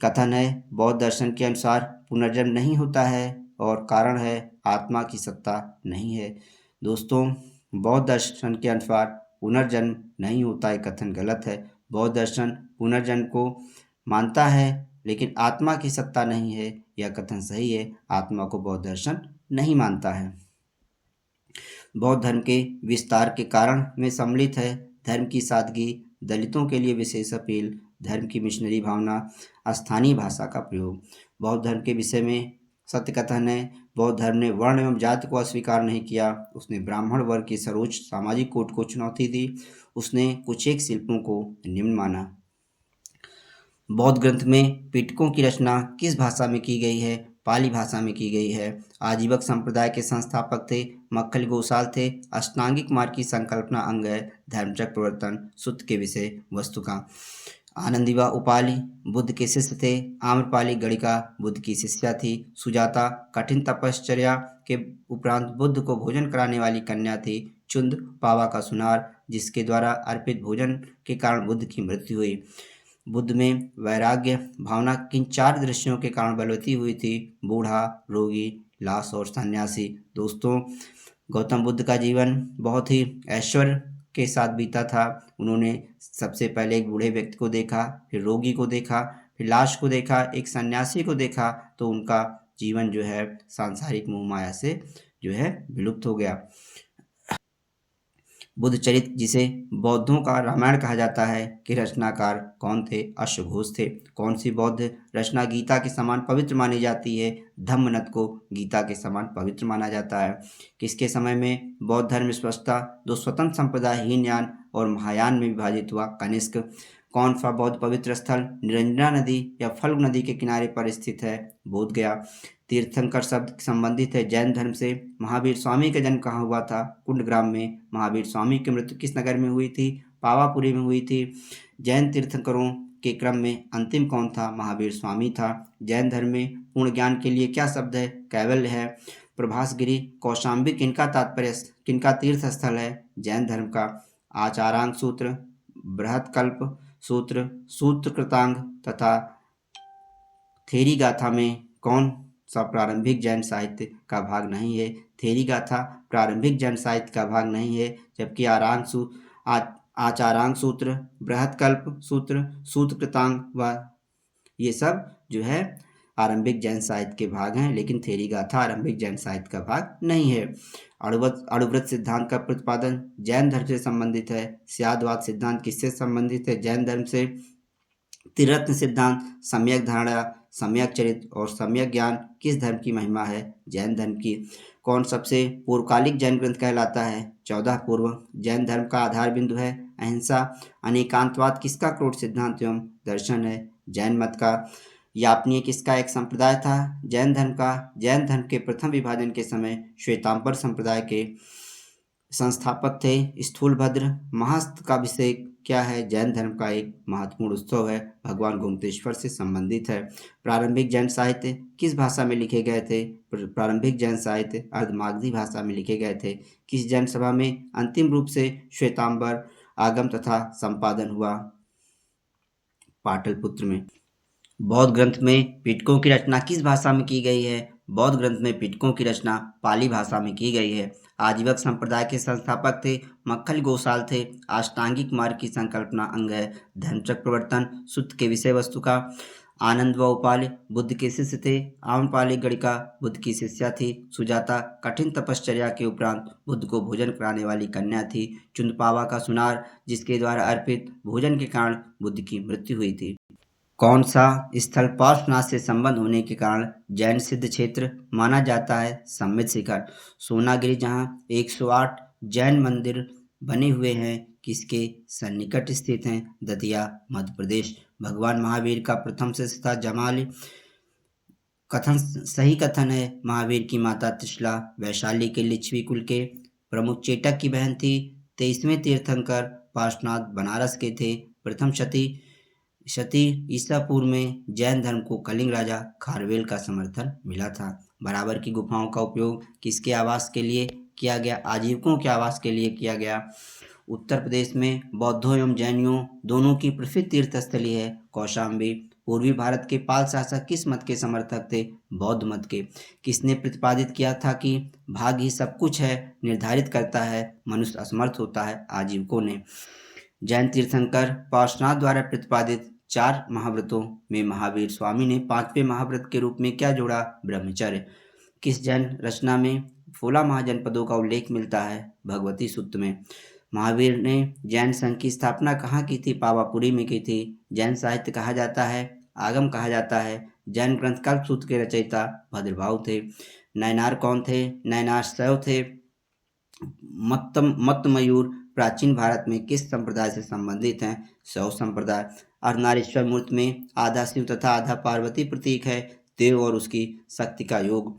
S1: कथन है, बौद्ध दर्शन के अनुसार पुनर्जन्म नहीं होता है और कारण है आत्मा की सत्ता नहीं है। दोस्तों, बौद्ध दर्शन के अनुसार पुनर्जन्म नहीं होता है कथन गलत है। बौद्ध दर्शन पुनर्जन्म को मानता है लेकिन आत्मा की सत्ता नहीं है, यह कथन सही है। आत्मा को बौद्ध दर्शन नहीं मानता है। बौद्ध धर्म के विस्तार के कारण में सम्मिलित है धर्म की सादगी, दलितों के लिए विशेष अपील, धर्म की मिशनरी भावना, स्थानीय भाषा का प्रयोग। बौद्ध धर्म के विषय में सत्य कथन है, बौद्ध धर्म ने वर्ण एवं जाति को अस्वीकार नहीं किया। उसने ब्राह्मण वर्ग की सर्वोच्च सामाजिक कोट को चुनौती दी। उसने कुछ एक शिल्पों को निम्न माना। बौद्ध ग्रंथ में पिटकों की रचना किस भाषा में की गई है? पाली भाषा में की गई है। आजीवक संप्रदाय के संस्थापक थे मक्खल गोसाल थे। अष्टांगिक मार्ग की संकल्पना अंग है धर्मचक्र प्रवर्तन सूत्र के विषय वस्तु का। आनंदीबा उपाली बुद्ध के शिष्य थे। आम्रपाली गणिका बुद्ध की शिष्या थी। सुजाता कठिन तपश्चर्या के उपरांत बुद्ध को भोजन कराने वाली कन्या थी। चुंद पावा का सुनार जिसके द्वारा अर्पित भोजन के कारण बुद्ध की मृत्यु हुई। बुद्ध में वैराग्य भावना किन 4 दृश्यों के कारण बलवती हुई थी? बूढ़ा, रोगी, लाश और सन्यासी। दोस्तों, गौतम बुद्ध का जीवन बहुत ही ऐश्वर्य के साथ बीता था। उन्होंने सबसे पहले एक बूढ़े व्यक्ति को देखा, फिर रोगी को देखा, फिर लाश को देखा, एक सन्यासी को देखा, तो उनका जीवन जो है सांसारिक मोह माया से जो है विलुप्त हो गया। बुद्ध चरित्र जिसे बौद्धों का रामायण कहा जाता है के रचनाकार कौन थे? अश्वघोष थे। कौन सी बौद्ध रचना गीता के समान पवित्र मानी जाती है? धम्मनद को गीता के समान पवित्र माना जाता है। किसके समय में बौद्ध धर्म स्पष्टता 2 स्वतंत्र संप्रदाय हीनयान और महायान में विभाजित हुआ? कनिष्क। कौन सा बौद्ध पवित्र स्थल निरंजना नदी या फल्गु नदी के किनारे पर स्थित है? बोधगया। तीर्थंकर शब्द संबंधित है जैन धर्म से। महावीर स्वामी का जन्म कहाँ हुआ था? कुंडग्राम में। महावीर स्वामी की मृत्यु किस नगर में हुई थी? पावापुरी में हुई थी। जैन तीर्थंकरों के क्रम में अंतिम कौन था? महावीर स्वामी था। जैन धर्म में पूर्ण ज्ञान के लिए क्या शब्द है? कैवल्य है। प्रभासगिरी कौशाम्बी किनका तात्पर्य किनका तीर्थ स्थल है? जैन धर्म का। आचारांग सूत्र, बृहत्कल्प सूत्र, सूत्र कृतांग तथा थेरी गाथा में कौन सा प्रारंभिक जैन साहित्य का भाग नहीं है? थेरी गाथा प्रारंभिक जैन साहित्य का भाग नहीं है, जबकि आचारांग सूत्र, बृहत्कल्प सूत्र, सूत्र कृतांग व ये सब जो है आरंभिक जैन साहित्य के भाग हैं, लेकिन थेरी गाथा आरंभिक जैन साहित्य का भाग नहीं है। अणुव्रत सिद्धांत का प्रतिपादन जैन धर्म से संबंधित है। स्यादवाद सिद्धांत किससे संबंधित है? जैन धर्म से। त्रिरत्न सिद्धांत सम्यक धारणा, सम्यक चरित्र और सम्यक ज्ञान किस धर्म की महिमा है? जैन धर्म की। कौन सबसे पूर्वकालिक जैन ग्रंथ कहलाता है? 14 पूर्व। जैन धर्म का आधार बिंदु है अहिंसा। अनेकांतवाद किसका क्रोध सिद्धांत एवं दर्शन है? जैन मत का। यापनीय किसका एक संप्रदाय था? जैन धर्म का। जैन धर्म के प्रथम विभाजन के समय श्वेतांबर संप्रदाय के संस्थापक थे स्थूलभद्र। महास्तकाभिषेक क्या है? जैन धर्म का एक महत्वपूर्ण उत्सव है, भगवान गोमतेश्वर से संबंधित है। प्रारंभिक जैन साहित्य किस भाषा में लिखे गए थे? प्रारंभिक जैन साहित्य अर्धमागधी भाषा में लिखे गए थे। किस जैन सभा में अंतिम रूप से श्वेतांबर आगम तथा संपादन हुआ? पाटलिपुत्र में। बौद्ध ग्रंथ में पिटकों की रचना किस भाषा में की गई है? बौद्ध ग्रंथ में पिटकों की रचना पाली भाषा में की गई है। आजीवक संप्रदाय के संस्थापक थे मक्खल गोसाल थे। अष्टांगिक मार्ग की संकल्पना अंग है धर्मचक्र प्रवर्तन सूत्र के विषय वस्तु का। आनंद व उपाल बुद्ध के शिष्य थे। आम्रपाली गणिका बुद्ध की शिष्या थी। सुजाता कठिन तपश्चर्या के उपरांत बुद्ध को भोजन कराने वाली कन्या थी। चुंदपावा का सुनार जिसके द्वारा अर्पित भोजन के कारण बुद्ध की मृत्यु हुई थी। कौन सा स्थल पार्श्वनाथ से संबंध होने के कारण जैन सिद्ध क्षेत्र माना जाता है? सम्मित शिखर। सोनागिरी जहाँ 108 जैन मंदिर बने हुए हैं, किसके सन्निकट स्थित हैं? दतिया मध्य प्रदेश। भगवान महावीर का प्रथम शिष्य था जमाल। कथन सही कथन है। महावीर की माता त्रिशला वैशाली के लिच्छवी कुल के प्रमुख चेटक की बहन थी। 23वें तीर्थंकर पार्श्वनाथ बनारस के थे। प्रथम शती शती ईसा पूर्व में जैन धर्म को कलिंग राजा खारवेल का समर्थन मिला था। बराबर की गुफाओं का उपयोग किसके आवास के लिए किया गया? आजीविकों के आवास के लिए किया गया। उत्तर प्रदेश में बौद्धों एवं जैनियों दोनों की प्रसिद्ध तीर्थस्थली है कौशाम्बी। पूर्वी भारत के पाल शासक किस मत के समर्थक थे? बौद्ध मत के। किसने प्रतिपादित किया था कि भाग्य ही सब कुछ है, निर्धारित करता है, मनुष्य असमर्थ होता है? आजीविकों ने। जैन तीर्थंकर पार्श्वनाथ द्वारा प्रतिपादित 4 महाव्रतों में महावीर स्वामी ने 5वें महाव्रत के रूप में क्या जोड़ा? ब्रह्मचर्य। किस जैन रचना में 16 महाजनपदों का उल्लेख मिलता है? भगवती सूक्त में। महावीर ने जैन संघ की स्थापना कहाँ की थी? पावापुरी में की थी। जैन साहित्य कहा जाता है, आगम कहा जाता है। जैन ग्रंथ कल्पसूत्र के रचयिता भद्रभाव थे। नयनार कौन थे? नयनार शैव थे। मत्तमयूर प्राचीन भारत में किस संप्रदाय से संबंधित हैं? शैव संप्रदाय। अर्धनारीश्वर मूर्ति में आधा शिव तथा आधा पार्वती प्रतीक है। देव और उसकी शक्ति का योग।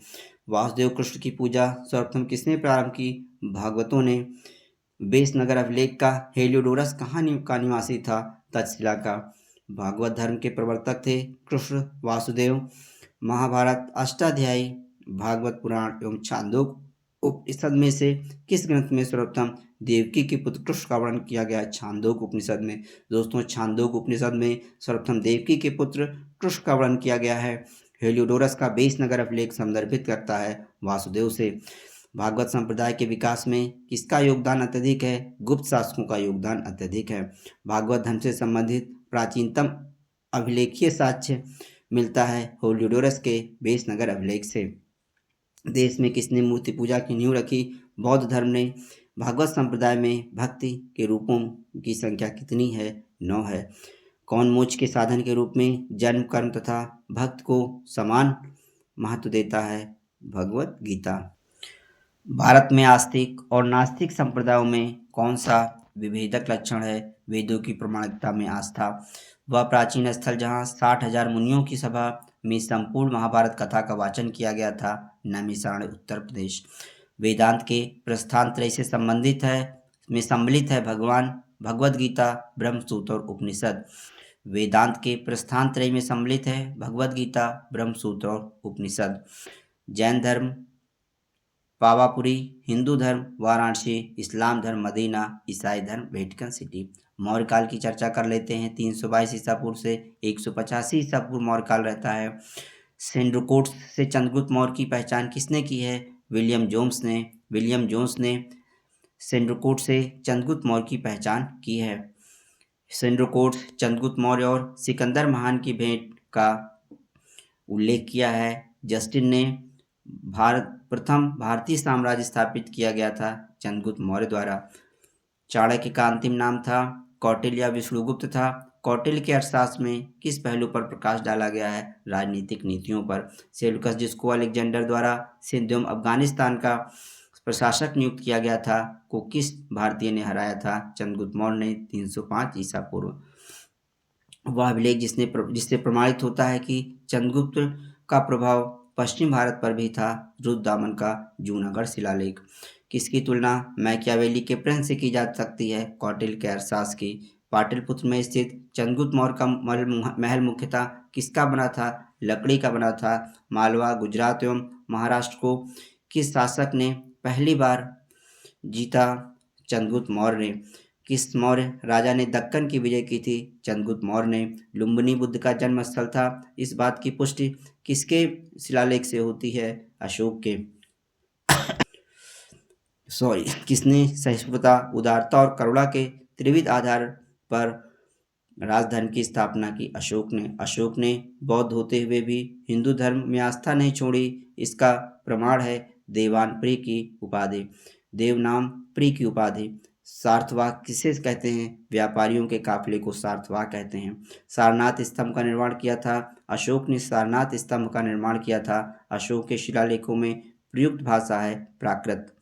S1: वासुदेव कृष्ण की पूजा सर्वप्रथम किसने प्रारंभ की? भागवतों ने। बेसनगर अभिलेख का हेलियोडोरस कहाँ का निवासी था? तक्षशिला का। भागवत धर्म के प्रवर्तक थे कृष्ण वासुदेव। महाभारत अष्टाध्यायी भागवत पुराण एवं छांदोग्य उपनिषद में से किस ग्रंथ में सर्वप्रथम देवकी के पुत्र कृष्ण का वर्णन किया गया है? छांदोग्य उपनिषद में। दोस्तों, छांदोग्य उपनिषद में सर्वप्रथम देवकी के पुत्र कृष्ण का वर्णन किया गया है। हेलियोडोरस का बेसनगर अभिलेख संदर्भित करता है वासुदेव से। भागवत संप्रदाय के विकास में किसका योगदान अत्यधिक है? गुप्त शासकों का योगदान अत्यधिक है। भागवत धर्म से संबंधित प्राचीनतम अभिलेखीय साक्ष्य मिलता है हेलियोडोरस के बेसनगर अभिलेख से। देश में किसने मूर्ति पूजा की नींव रखी? बौद्ध धर्म ने। भागवत संप्रदाय में भक्ति के रूपों की संख्या कितनी है? 9 है। कौन मोक्ष के साधन के रूप में जन्म, कर्म तथा भक्त को समान महत्व देता है? भगवत गीता। भारत में आस्तिक और नास्तिक संप्रदायों में कौन सा विभेदक लक्षण है? वेदों की प्रामाणिकता में आस्था। वह प्राचीन स्थल जहाँ 60,000 मुनियों की सभा में संपूर्ण महाभारत कथा का वाचन किया गया था, नैमिषारण्य उत्तर प्रदेश। वेदांत के प्रस्थान त्रय से संबंधित है में सम्मिलित है भगवान भगवद गीता, ब्रह्मसूत्र और उपनिषद। वेदांत के प्रस्थान त्रय में सम्मिलित है भगवद गीता, ब्रह्मसूत्र और उपनिषद। जैन धर्म पावापुरी, हिंदू धर्म वाराणसी, इस्लाम धर्म मदीना, ईसाई धर्म वेटिकन सिटी। मौर्य काल की चर्चा कर लेते हैं। 322 ईसा पूर्व से 185 ईसा पूर्व मौर्य काल रहता है। सेंड्रोकोट से चंद्रगुप्त मौर्य की पहचान किसने की है? विलियम जोन्स ने सेंड्रोकोट से चंद्रगुप्त मौर्य की पहचान की है। सेंड्रोकोट चंद्रगुप्त मौर्य और सिकंदर महान की भेंट का उल्लेख किया है। जस्टिन ने प्रथम भारतीय साम्राज्य स्थापित किया गया था चंद्रगुप्त मौर्य द्वारा। चाणक्य का अंतिम नाम था कौटिल्य या विष्णुगुप्त था। कौटिल्य के अर्थशास्त्र में किस पहलू पर प्रकाश डाला गया है? राजनीतिक नीतियों पर। सेल्यूकस, जिसको अलेक्जेंडर द्वारा सिंध एवं अफगानिस्तान का प्रशासक नियुक्त किया गया था, को किस भारतीय ने हराया था? चंद्रगुप्त मौर्य ने 305 ईसा पूर्व। वह अभिलेख जिससे प्रमाणित होता है कि चंद्रगुप्त का प्रभाव पश्चिम भारत पर भी था, रुद्रदामन का जूनागढ़ शिलालेख। किसकी तुलना मैकियावेली के प्रिंस से की जा सकती है? कौटिल्य के अरसास की। पाटलिपुत्र में स्थित चंद्रगुप्त मौर्य का महल मुख्यतः किसका बना था? लकड़ी का बना था। मालवा, गुजरात एवं महाराष्ट्र को किस शासक ने पहली बार जीता? चंद्रगुप्त मौर्य ने। किस मौर्य राजा ने दक्कन की विजय की थी? चंद्रगुप्त मौर्य ने। लुम्बिनी बुद्ध का जन्म स्थल था, इस बात की पुष्टि किसके शिलालेख से होती है? अशोक के। किसने सहिष्णुता, उदारता और करुणा के त्रिविध आधार पर राजधर्म की स्थापना की? अशोक ने बौद्ध होते हुए भी हिंदू धर्म में आस्था नहीं छोड़ी। इसका प्रमाण है देवानप्रिय की उपाधि। देवनाम प्रिय की उपाधि। सार्थवाह किसे कहते हैं? व्यापारियों के काफिले को सार्थवाह कहते हैं। सारनाथ स्तंभ का निर्माण किया था अशोक ने। सारनाथ स्तंभ का निर्माण किया था। अशोक के शिलालेखों में प्रयुक्त भाषा है प्राकृत।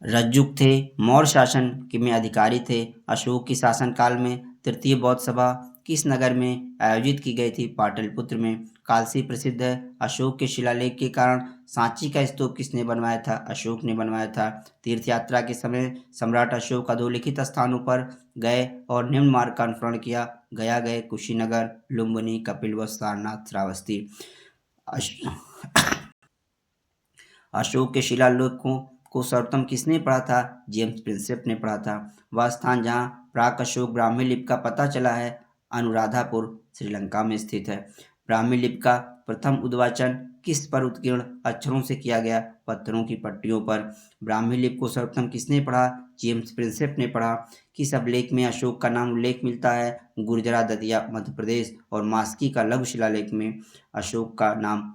S1: रज्जुक थे, मौर्य शासन के में अधिकारी थे। अशोक के शासनकाल में तृतीय बौद्ध सभा किस नगर में आयोजित की गई थी? पाटलिपुत्र में। कालसी प्रसिद्ध है। अशोक के शिलालेख के कारण सांची का स्तूप किसने बनवाया था? अशोक ने बनवाया था। तीर्थ यात्रा के समय सम्राट अशोक अधोलिखित स्थानों पर गए और निम्न मार्ग का अनुसरण किया। गया गए, कुशीनगर, लुम्बिनी, कपिलवस्तु, सारनाथ, श्रावस्ती। अश- अशोक के शिलालेखों को सर्वप्रथम किसने पढ़ा था? जेम्स प्रिंसेप ने पढ़ा था। वह स्थान जहाँ प्राक अशोक ब्राह्मी लिपि का पता चला है, अनुराधापुर, श्रीलंका में स्थित है। ब्राह्मी लिपि का प्रथम उद्वाचन किस पर उत्कीर्ण अक्षरों से किया गया? पत्थरों की पट्टियों पर। ब्राह्मी लिपि को सर्वप्रथम किसने पढ़ा? जेम्स प्रिंसेप ने पढ़ा। किस अभिलेख में अशोक का नाम उल्लेख मिलता है? गुर्जरा दतिया, मध्य प्रदेश, और मास्की का लघु शिलालेख में अशोक का नाम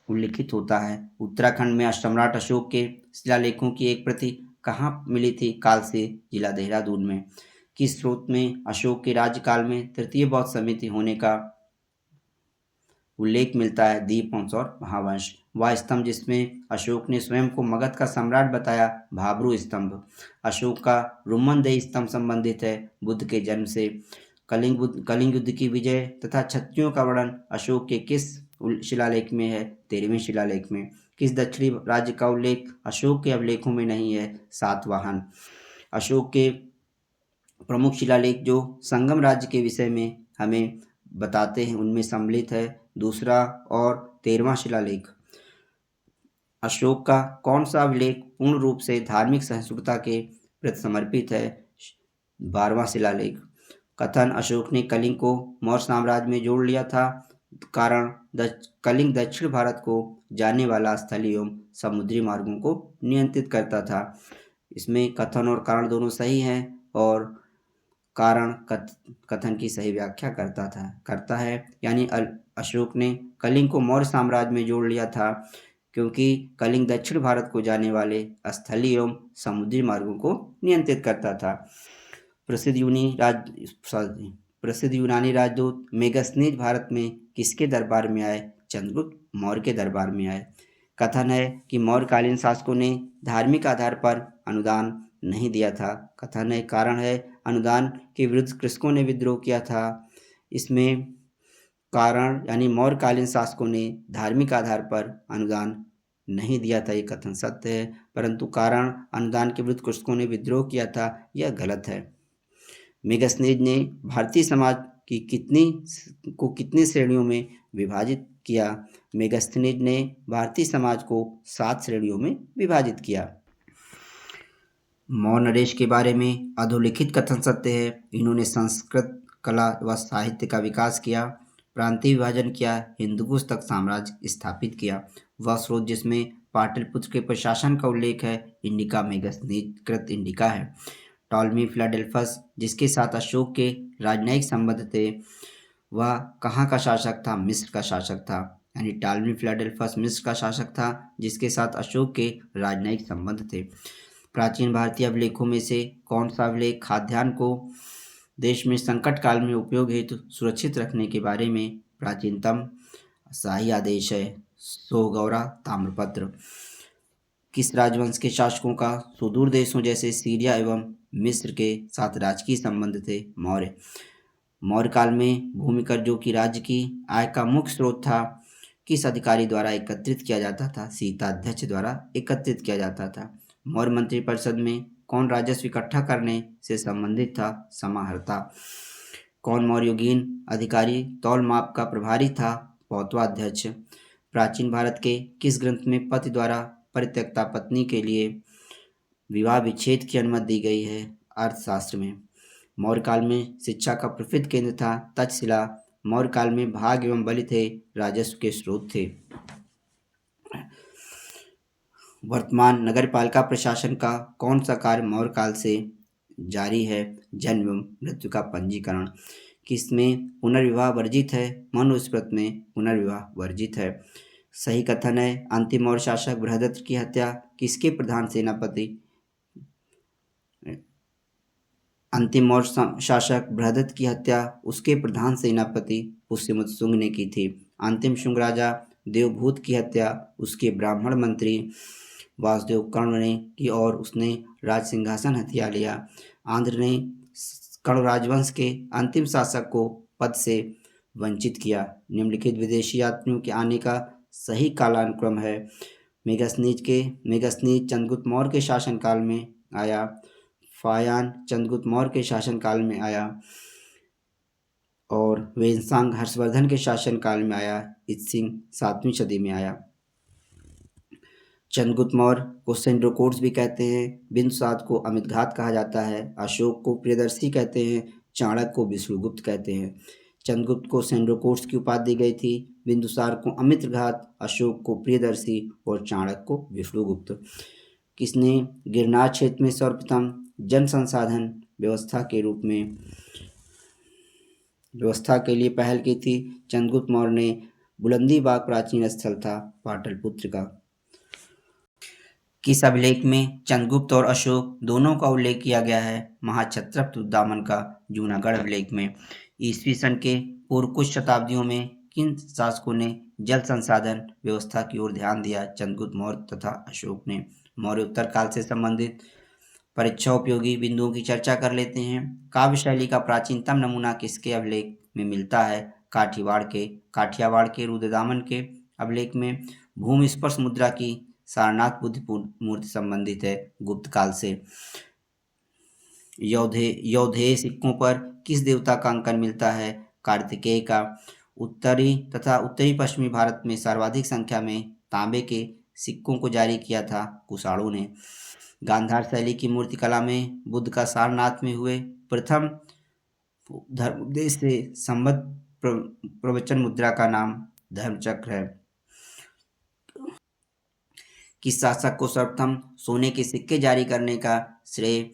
S1: उल्लिखित होता है। उत्तराखंड में सम्राट अशोक के शिलालेखों की एक प्रति कहाँ मिली थी? कालसी, जिला देहरादून में। किस स्रोत में अशोक के राज्यकाल में तृतीय बौद्ध समिति होने का उल्लेख मिलता है? दीपवंश और महावंश। वह स्तंभ जिसमें अशोक ने स्वयं को मगध का सम्राट बताया, भाब्रू स्तंभ। अशोक का रुमनदेही स्तंभ संबंधित है बुद्ध के जन्म से। कलिंग युद्ध की विजय तथा क्षत्रियों का वर्णन अशोक के किस शिलालेख में है? 13वें शिलालेख में। किस दक्षिणी राज्य का उल्लेख अशोक के अभिलेखों में नहीं है? सातवाहन। अशोक के प्रमुख शिलालेख जो संगम राज्य के विषय में हमें बताते हैं उनमें सम्मिलित है दूसरा और 13वां शिलालेख। अशोक का कौन सा अभिलेख पूर्ण रूप से धार्मिक सहिष्णुता के प्रति समर्पित है? 12वां शिलालेख। कथन अशोक ने कलिंग को मौर्य साम्राज्य में जोड़ लिया था, कारण कलिंग दक्षिण भारत को जाने वाला स्थलीय एवं समुद्री मार्गों को नियंत्रित करता था। इसमें कथन और कारण दोनों सही हैं और कारण कथन की सही व्याख्या करता है यानी अशोक ने कलिंग को मौर्य साम्राज्य में जोड़ लिया था क्योंकि कलिंग दक्षिण भारत को जाने वाले स्थलीय एवं समुद्री मार्गों को नियंत्रित करता था। प्रसिद्ध यूनानी राजदूत मेगस्थनीज भारत में किसके दरबार में आए? चंद्रगुप्त मौर्य के दरबार में आए। कथन है कि मौर्यकालीन शासकों ने धार्मिक आधार पर अनुदान नहीं दिया था। कथन है कारण है अनुदान के विरुद्ध कृषकों ने विद्रोह किया था। इसमें कारण यानी मौर्यकालीन शासकों ने धार्मिक आधार पर अनुदान नहीं दिया था, ये कथन सत्य है, परंतु कारण अनुदान के विरुद्ध कृषकों ने विद्रोह किया था, यह गलत है। मेगस्थनीज ने भारतीय समाज की कितनी श्रेणियों में विभाजित किया? मेगस्थनीज ने भारतीय समाज को 7 श्रेणियों में विभाजित किया। मौर्य नरेश के बारे में अधोलिखित कथन सत्य है। इन्होंने संस्कृत कला व साहित्य का विकास किया, प्रांतीय विभाजन किया, हिंदुकुश तक साम्राज्य स्थापित किया। वह स्रोत जिसमें पाटलिपुत्र के प्रशासन का उल्लेख है इंडिका मेगस्थनीज कृत इंडिका है। टॉलमी फिलाडेल्फस जिसके साथ अशोक के राजनयिक संबंध थे वह कहाँ का शासक था? मिस्र का शासक था। यानी टॉलमी फिलाडेल्फस मिस्र का शासक था जिसके साथ अशोक के राजनयिक संबंध थे। प्राचीन भारतीय अभिलेखों में से कौन सा अभिलेख खाद्यान्न को देश में संकट काल में उपयोग हेतु सुरक्षित रखने के बारे में प्राचीनतम शाही आदेश है? सोगौरा ताम्रपत्र। किस राजवंश के शासकों का सुदूर देशों जैसे सीरिया एवं मिस्र के साथ राजकीय संबंध थे? मौर्य। मौर्य काल में भूमि कर जो कि राज्य की आय का मुख्य स्रोत था, किस अधिकारी द्वारा एकत्रित किया जाता था? सीताध्यक्ष द्वारा एकत्रित किया जाता था। मौर्य मंत्रिपरिषद में कौन राजस्व इकट्ठा करने से संबंधित था? समाहर्ता। कौन मौर्ययुगीन अधिकारी तौल माप का प्रभारी था? पौतवाध्यक्ष। प्राचीन भारत के किस ग्रंथ में पति द्वारा परित्यक्ता पत्नी के लिए विवाह विच्छेद की अनुमति दी गई है? अर्थशास्त्र में। मौर्य काल में शिक्षा का प्रसिद्ध केंद्र था तक्षशिला। मौर्य काल में भाग एवं बलि थे राजस्व के स्रोत थे। वर्तमान नगरपालिका प्रशासन का कौन सा कार्य मौर्य काल से जारी है? जन्म एवं मृत्यु का पंजीकरण। किसमें पुनर्विवाह वर्जित है? मनुस्मृति में पुनर्विवाह वर्जित है। सही कथन है अंतिम मौर्य शासक बृहदत्त की हत्या किसके प्रधान सेनापति अंतिम मौर्य शासक बृहदत्त की हत्या उसके प्रधान सेनापति पुष्यमित्र शुंग ने की थी। अंतिम शुंग राजा देवभूत की हत्या उसके ब्राह्मण मंत्री वासुदेव कर्ण ने की और उसने राज सिंहासन हथिया लिया। आंध्र ने कर्ण राजवंश के अंतिम शासक को पद से वंचित किया। निम्नलिखित विदेशी यात्रियों के आने का सही कालानुक्रम है। मेगास्नीज चंद्रगुप्त मौर्य के शासनकाल में आया। फायान चंद्रगुप्त मौर्य के शासनकाल में आया और वेनसांग हर्षवर्धन के शासनकाल में आया। इत्सिंग 7वीं सदी में आया। चंद्रगुप्त मौर्य को सेंड्रोकोट्स भी कहते हैं। बिंदुसार को अमितघात कहा जाता है। अशोक को प्रियदर्शी कहते हैं। चाणक्य को विष्णुगुप्त कहते हैं। चंद्रगुप्त को सेंड्रोकोट्स की उपाधि दी गई थी। बिंदुसार को अमितघात, अशोक को प्रियदर्शी और चाणक्य को विष्णुगुप्त। किसने गिरनार क्षेत्र में सर्वप्रथम जन संसाधन व्यवस्था के लिए पहल की थी? चंद्रगुप्त मौर्य ने। बुलंदीबाग प्राचीन स्थल था पाटलिपुत्र का। किस अभिलेख में चंद्रगुप्त और अशोक दोनों का उल्लेख किया गया है? महाक्षत्रप का जूनागढ़ अभिलेख में। ईस्वी सन के पूर्व कुछ शताब्दियों में किन शासकों ने जल संसाधन व्यवस्था की ओर ध्यान दिया? चंद्रगुप्त मौर्य तथा अशोक ने। मौर्य उत्तर काल से संबंधित परीक्षा उपयोगी बिंदुओं की चर्चा कर लेते हैं। काव्य शैली का प्राचीनतम नमूना किसके अभिलेख में मिलता है? काठियावाड़ के रुद्रदामन के अभिलेख में। भूमि स्पर्श मुद्रा की सारनाथ बुद्ध मूर्ति संबंधित है गुप्त काल से। यौधेय सिक्कों पर किस देवता का अंकन मिलता है? कार्तिकेय का। उत्तरी तथा उत्तरी पश्चिमी भारत में सर्वाधिक संख्या में तांबे के सिक्कों को जारी किया था कुषाणों ने। गांधार शैली की मूर्तिकला में बुद्ध का सारनाथ में हुए प्रथम धर्मोपदेश से संबद्ध प्रवचन मुद्रा का नाम धर्मचक्र है। किस शासक को सर्वप्रथम सोने के सिक्के जारी करने का श्रेय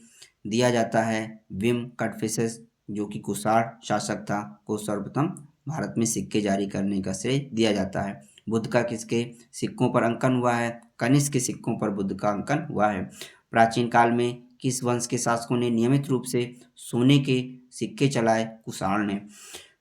S1: दिया जाता है? विम कटफिसेस, जो कि कुषाण शासक था, को सर्वप्रथम भारत में सिक्के जारी करने का श्रेय दिया जाता है। बुद्ध का किसके सिक्कों पर अंकन हुआ है? कनिष्क के सिक्कों पर बुद्ध का अंकन हुआ है। प्राचीन काल में किस वंश के शासकों ने नियमित रूप से सोने के सिक्के चलाए? कुषाण ने।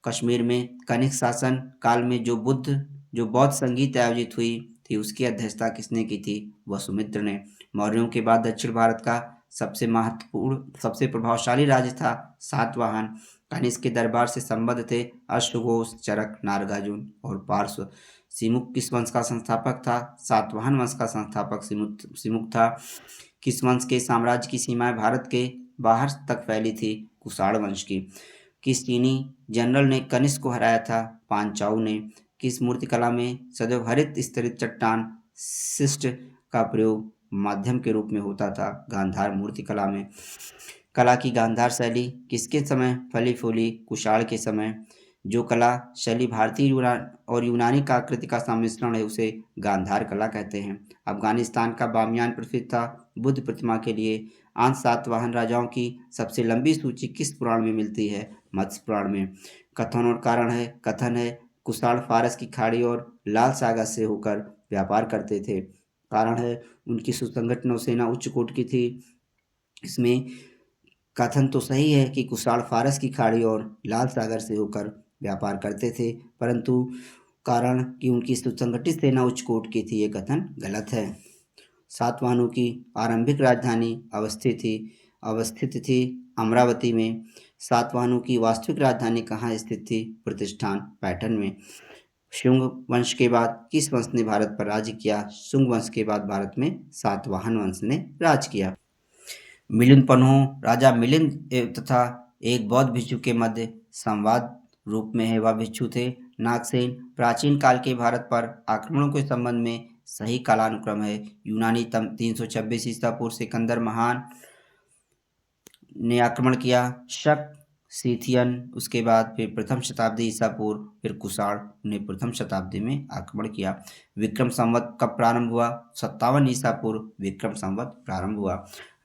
S1: कश्मीर में कनिष्क शासन काल में जो बौद्ध संगीत आयोजित हुई थी, उसकी अध्यक्षता किसने की थी? वसुमित्र ने। मौर्यों के बाद दक्षिण भारत का सबसे महत्वपूर्ण, सबसे प्रभावशाली राज्य था सातवाहन। कनिष्क के दरबार से संबद्ध थे अश्वघोष, चरक, नागार्जुन और पार्श्व। सिमुक किस वंश का संस्थापक था? सातवाहन वंश का संस्थापक सिमुक था। किस वंश के साम्राज्य की सीमाएं भारत के बाहर तक फैली थी? कुषाण वंश की। किस चीनी जनरल ने कनिष्क को हराया था? पांचाऊ ने। किस मूर्तिकला में सदैव हरित स्तरित चट्टान शिष्ट का प्रयोग माध्यम के रूप में होता था? गांधार मूर्तिकला में। कला की गांधार शैली किसके समय फली फूली? कुषाण के समय। जो कला शैली भारतीय और यूनानी का आकृति का सम्मिश्रण है, उसे गांधार कला कहते हैं। अफगानिस्तान का बामियान प्रसिद्ध था बुद्ध प्रतिमा के लिए। आंध्र सातवाहन राजाओं की सबसे लंबी सूची किस पुराण में मिलती है? मत्स्य पुराण में। कथन है कुषाण फारस की खाड़ी और लाल सागर से होकर व्यापार करते थे। कारण है उनकी सुसंगठित नौसेना उच्च कोटि की थी। इसमें कथन तो सही है कि कुषाण फारस की खाड़ी और लाल सागर से होकर व्यापार करते थे, परंतु कारण कि उनकी सुसंगठित सेना उच्च कोटि की थी, ये कथन गलत है। सातवाहनों की आरंभिक राजधानी अवस्थित थी अमरावती में। सातवाहनों की वास्तविक राजधानी कहाँ स्थित थी? प्रतिष्ठान पैटर्न में। शुंग वंश के बाद किस वंश ने भारत पर राज्य किया? शुंग वंश के बाद भारत में सातवाहन वंश ने राज किया। मिलिंद पन्हो राजा मिलिंद तथा एक बौद्ध भिक्षु के मध्य संवाद रूप में है, वह भिक्षु थे नागसेन। प्राचीन काल के भारत पर आक्रमणों के संबंध में सही कालानुक्रम है यूनानी 326 ईसा पूर्व सिकंदर महान ने आक्रमण किया। शक सीथियन, उसके बाद फिर प्रथम शताब्दी ईसा पूर्व, फिर कुषाण ने प्रथम शताब्दी में आक्रमण किया। विक्रम संवत कब प्रारंभ हुआ? 57 ईसा पूर्व विक्रम संवत प्रारंभ हुआ।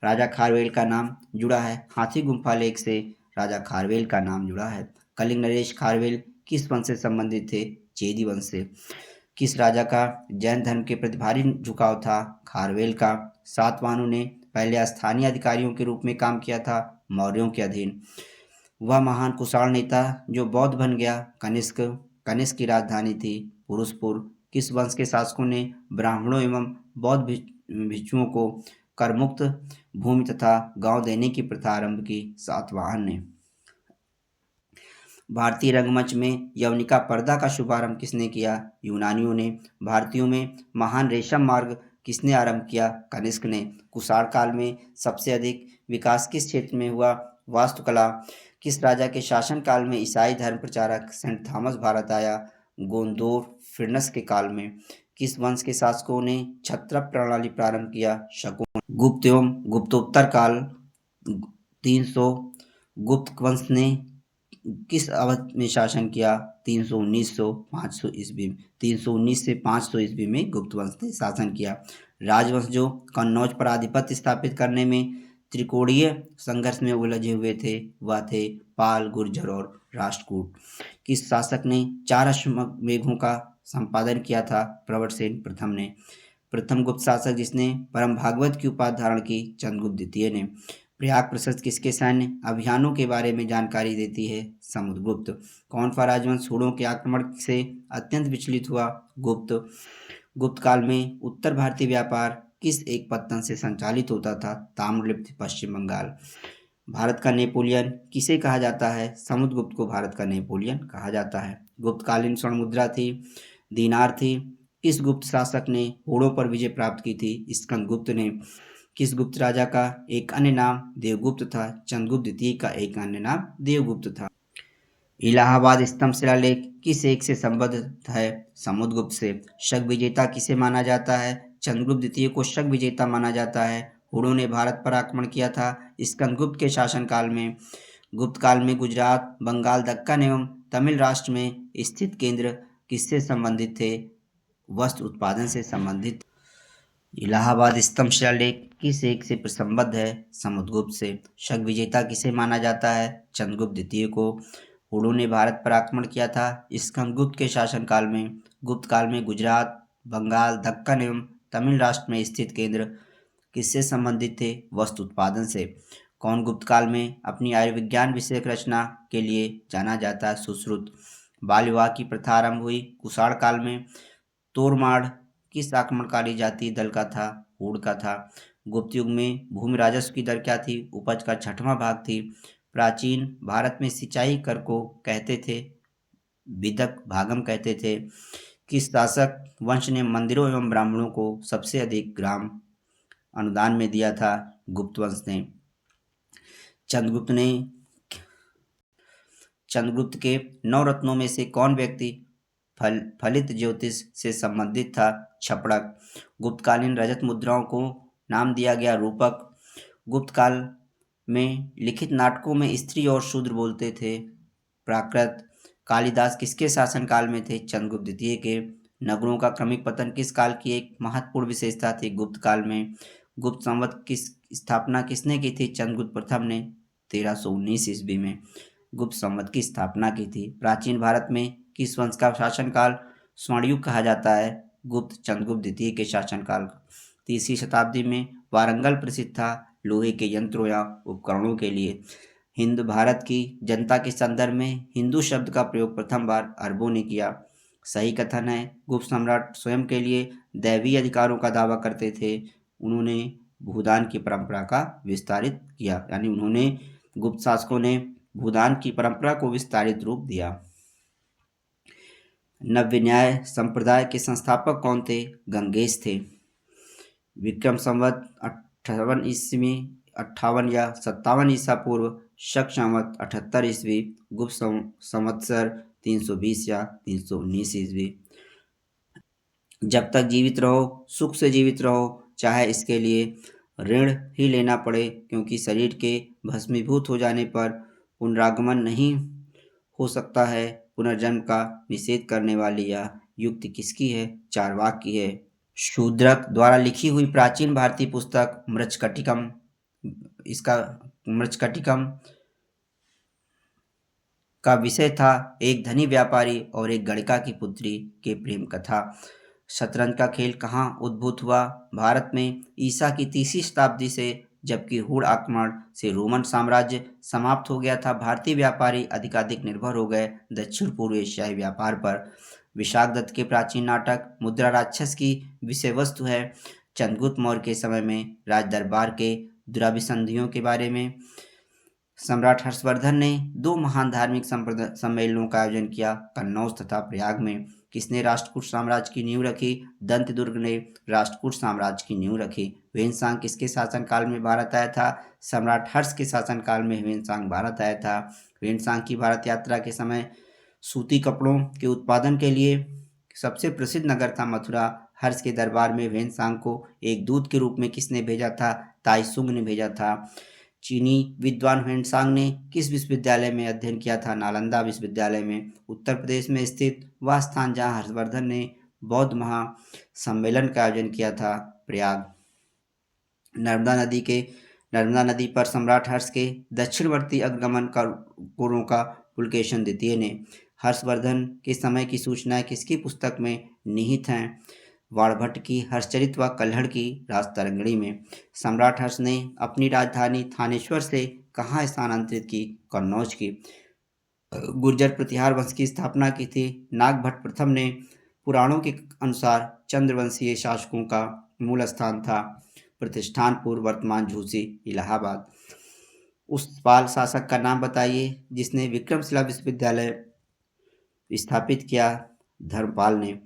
S1: राजा खारवेल का नाम जुड़ा है हाथी गुम्फा लेख से। राजा खारवेल का नाम जुड़ा है। कलिंग नरेश खारवेल किस वंश से संबंधित थे? चेदी वंश से। किस राजा का जैन धर्म के प्रति भारी झुकाव था? खारवेल का। सातवाहनों ने पहले स्थानीय अधिकारियों के रूप में काम किया था मौर्यों के अधीन। वह महान कुषाण नेता जो बौद्ध बन गया कनिष्क की राजधानी थी पुरुषपुर। किस वंश के शासकों ने ब्राह्मणों एवं बौद्ध भिक्षुओं को करमुक्त भूमि तथा गांव देने की प्रथा आरंभ की। सातवाहन ने भारतीय रंगमंच में यवनिका पर्दा का शुभारंभ किसने किया? यूनानियों ने। भारतीयों में महान रेशम मार्ग किसने आरंभ किया? कनिष्क ने। कुषाण काल में सबसे अधिक विकास किस क्षेत्र में हुआ? वास्तुकला। किस राजा के शासन काल में ईसाई धर्म प्रचारक सेंट थॉमस भारत आया? गोंदोर फिरनस के काल में। किस वंश के शासकों ने छत्रप प्रणाली प्रारंभ किया? शकुन। गुप्त एवं गुप्तोत्तर काल 300। गुप्त वंश ने किस अवधि में शासन किया? 319 500 ईस्वी में। 319 से 500 ईस्वी में गुप्त वंश ने शासन किया। राजवंश जो कन्नौज पर आधिपत्य स्थापित करने में त्रिकोणीय संघर्ष में उलझे हुए थे वह थे पाल, गुर्जर और राष्ट्रकूट। किस शासक ने 4 अश्वमेधों का संपादन किया था? प्रवरसेन प्रथम ने। प्रथम गुप्त शासक जिसने परम भागवत की उपाधि धारण की? चंद्रगुप्त द्वितीय ने। प्रयाग प्रशस्त किसके सैन्य अभियानों के बारे में जानकारी देती है? समुद्रगुप्त। कौन सा राजवंश हुणों के आक्रमण से अत्यंत विचलित हुआ? गुप्त। गुप्त काल में उत्तर भारतीय व्यापार किस एक पत्तन से संचालित होता था? ताम्रलिप्त, पश्चिम बंगाल। भारत का नेपोलियन किसे कहा जाता है? समुद्रगुप्त को भारत का नेपोलियन कहा जाता है। गुप्तकालीन स्वर्ण मुद्रा थी, दीनार थी। किस गुप्त शासक ने होड़ों पर विजय प्राप्त की थी? स्कंदगुप्त ने। किस गुप्त राजा का एक अन्य नाम देवगुप्त था? चंद्रगुप्त द्वितीय का एक अन्य नाम देवगुप्त था। इलाहाबाद स्तंभ शिलालेख किस एक से संबद्ध है? समुद्रगुप्त से। शक विजेता किसे माना जाता है? चंद्रगुप्त द्वितीय को शक विजेता माना जाता है। हुणों ने भारत पर आक्रमण किया था स्कंदगुप्त के शासनकाल में। गुप्त काल में गुजरात, बंगाल, दक्कन एवं तमिल राष्ट्र में स्थित केंद्र किससे संबंधित थे? वस्त्र उत्पादन से संबंधित। इलाहाबाद स्तंभ शिलालेख किस एक से संबद्ध है? समुद्रगुप्त से। शक विजेता किसे माना जाता है? चंद्रगुप्त द्वितीय को। हुणों ने भारत पर आक्रमण किया था स्कंदगुप्त के शासनकाल में। गुप्त काल में गुजरात, बंगाल, दक्कन एवं तमिल राष्ट्र में स्थित केंद्र किससे संबंधित थे? वस्त्र उत्पादन से। कौन गुप्त काल में अपनी आयुर्विज्ञान विषयक रचना के लिए जाना जाता है? सुश्रुत। बाल विवाह की प्रथा आरंभ हुई कुषाण काल में। तोरमाड़ किस आक्रमणकारी जातीय दल का था? हूण का था। गुप्त युग में भूमि राजस्व की दर क्या थी? उपज का 6वां भाग थी। प्राचीन भारत में सिंचाई कर को कहते थे विदक भागम कहते थे। किस शासक वंश ने मंदिरों एवं ब्राह्मणों को सबसे अधिक ग्राम अनुदान में दिया था? गुप्त वंश ने। चंद्रगुप्त ने चंद्रगुप्त के 9 रत्नों में से कौन व्यक्ति फलित ज्योतिष से संबंधित था? छपड़क। गुप्तकालीन रजत मुद्राओं को नाम दिया गया रूपक। गुप्त काल में लिखित नाटकों में स्त्री और शूद्र बोलते थे प्राकृत। कालिदास किसके शासनकाल में थे? चंद्रगुप्त द्वितीय के। नगरों का क्रमिक पतन किस काल की एक महत्वपूर्ण विशेषता थी? गुप्त काल में। गुप्त संवत की स्थापना किसने की थी? चंद्रगुप्त प्रथम ने 1319 ईस्वी में गुप्त संवत की स्थापना की थी। प्राचीन भारत में किस वंश का शासनकाल स्वर्णयुग कहा जाता है? गुप्त चंद्रगुप्त द्वितीय के शासनकाल। 3वीं शताब्दी में वारंगल प्रसिद्ध था लोहे के यंत्रों या उपकरणों के लिए। हिंद भारत की जनता के संदर्भ में हिंदू शब्द का प्रयोग प्रथम बार अरबों ने किया। सही कथन है गुप्त सम्राट स्वयं के लिए दैवीय अधिकारों का दावा करते थे। उन्होंने भूदान की परंपरा का विस्तारित किया, यानी उन्होंने गुप्त शासकों ने भूदान की परंपरा को विस्तारित रूप दिया। नव्य न्याय संप्रदाय के संस्थापक कौन थे? गंगेश थे। विक्रम संवत 58 ईस्वी 58 या 57 ईसा पूर्व, शक संवत 78 ईस्वी, गुप्त संवत्सर 320 या 319 ईस्वी। जब तक जीवित रहो सुख से जीवित रहो, चाहे इसके लिए ऋण ही लेना पड़े, क्योंकि शरीर के भस्मीभूत हो जाने पर पुनरागमन नहीं हो सकता है। पुनर्जन्म का निषेध करने वाली यह युक्ति किसकी है? चार्वाक की है। शूद्रक द्वारा लिखी हुई प्राचीन भारतीय पुस्तक मृच्छकटिकम, इसका मृच्छकटिकम का विषय था एक धनी व्यापारी और एक गणिका की पुत्री के प्रेम कथा। शतरंज का खेल कहाँ उद्भूत हुआ? भारत में ईसा की 3वीं शताब्दी से, जबकि हूण आक्रमण से रोमन साम्राज्य समाप्त हो गया था। भारतीय व्यापारी अधिकाधिक निर्भर हो गए दक्षिण पूर्व एशियाई व्यापार पर। विशाख दत्त के प्राचीन नाटक मुद्रा राक्षस की विषय वस्तु है चंद्रगुप्त मौर्य के समय में राज दरबार के दुराभिसंधियों के बारे में। सम्राट हर्षवर्धन ने दो महान धार्मिक सम्मेलनों का आयोजन किया, कन्नौज तथा प्रयाग में। किसने राष्ट्रकूट साम्राज्य की नींव रखी? दंतदुर्ग ने राष्ट्रकूट साम्राज्य की नींव रखी। ह्वेनसांग किसके शासनकाल में भारत आया था? सम्राट हर्ष के शासनकाल में ह्वेनसांग भारत आया था। ह्वेनसांग की भारत यात्रा के समय सूती कपड़ों के उत्पादन के लिए सबसे प्रसिद्ध नगर था मथुरा। हर्ष के दरबार में ह्वेनसांग को एक दूत के रूप में किसने भेजा था? ताइसुंग ने भेजा था। चीनी विद्वान ह्वेनसांग ने किस विश्वविद्यालय में अध्ययन किया था? नालंदा विश्वविद्यालय में। उत्तर प्रदेश में स्थित वह स्थान जहाँ हर्षवर्धन ने बौद्ध महासम्मेलन का आयोजन किया था, प्रयाग। नर्मदा नदी पर सम्राट हर्ष के दक्षिणवर्ती अग्रगमन को रोका पुलकेशन द्वितीय ने। हर्षवर्धन के समय की सूचनाएं किसकी पुस्तक में निहित हैं? वाणभट्ट की हर्षचरित व कल्हड़ की राजतरंगिणी में। सम्राट हर्ष ने अपनी राजधानी थानेश्वर से कहाँ स्थानांतरित की? कन्नौज की। गुर्जर प्रतिहार वंश की स्थापना की थी नागभट्ट प्रथम ने। पुराणों के अनुसार चंद्रवंशीय शासकों का मूल स्थान था प्रतिष्ठानपुर, वर्तमान झूसी, इलाहाबाद। उस पाल शासक का नाम बताइए जिसने विक्रमशिला विश्वविद्यालय स्थापित किया? धर्मपाल ने।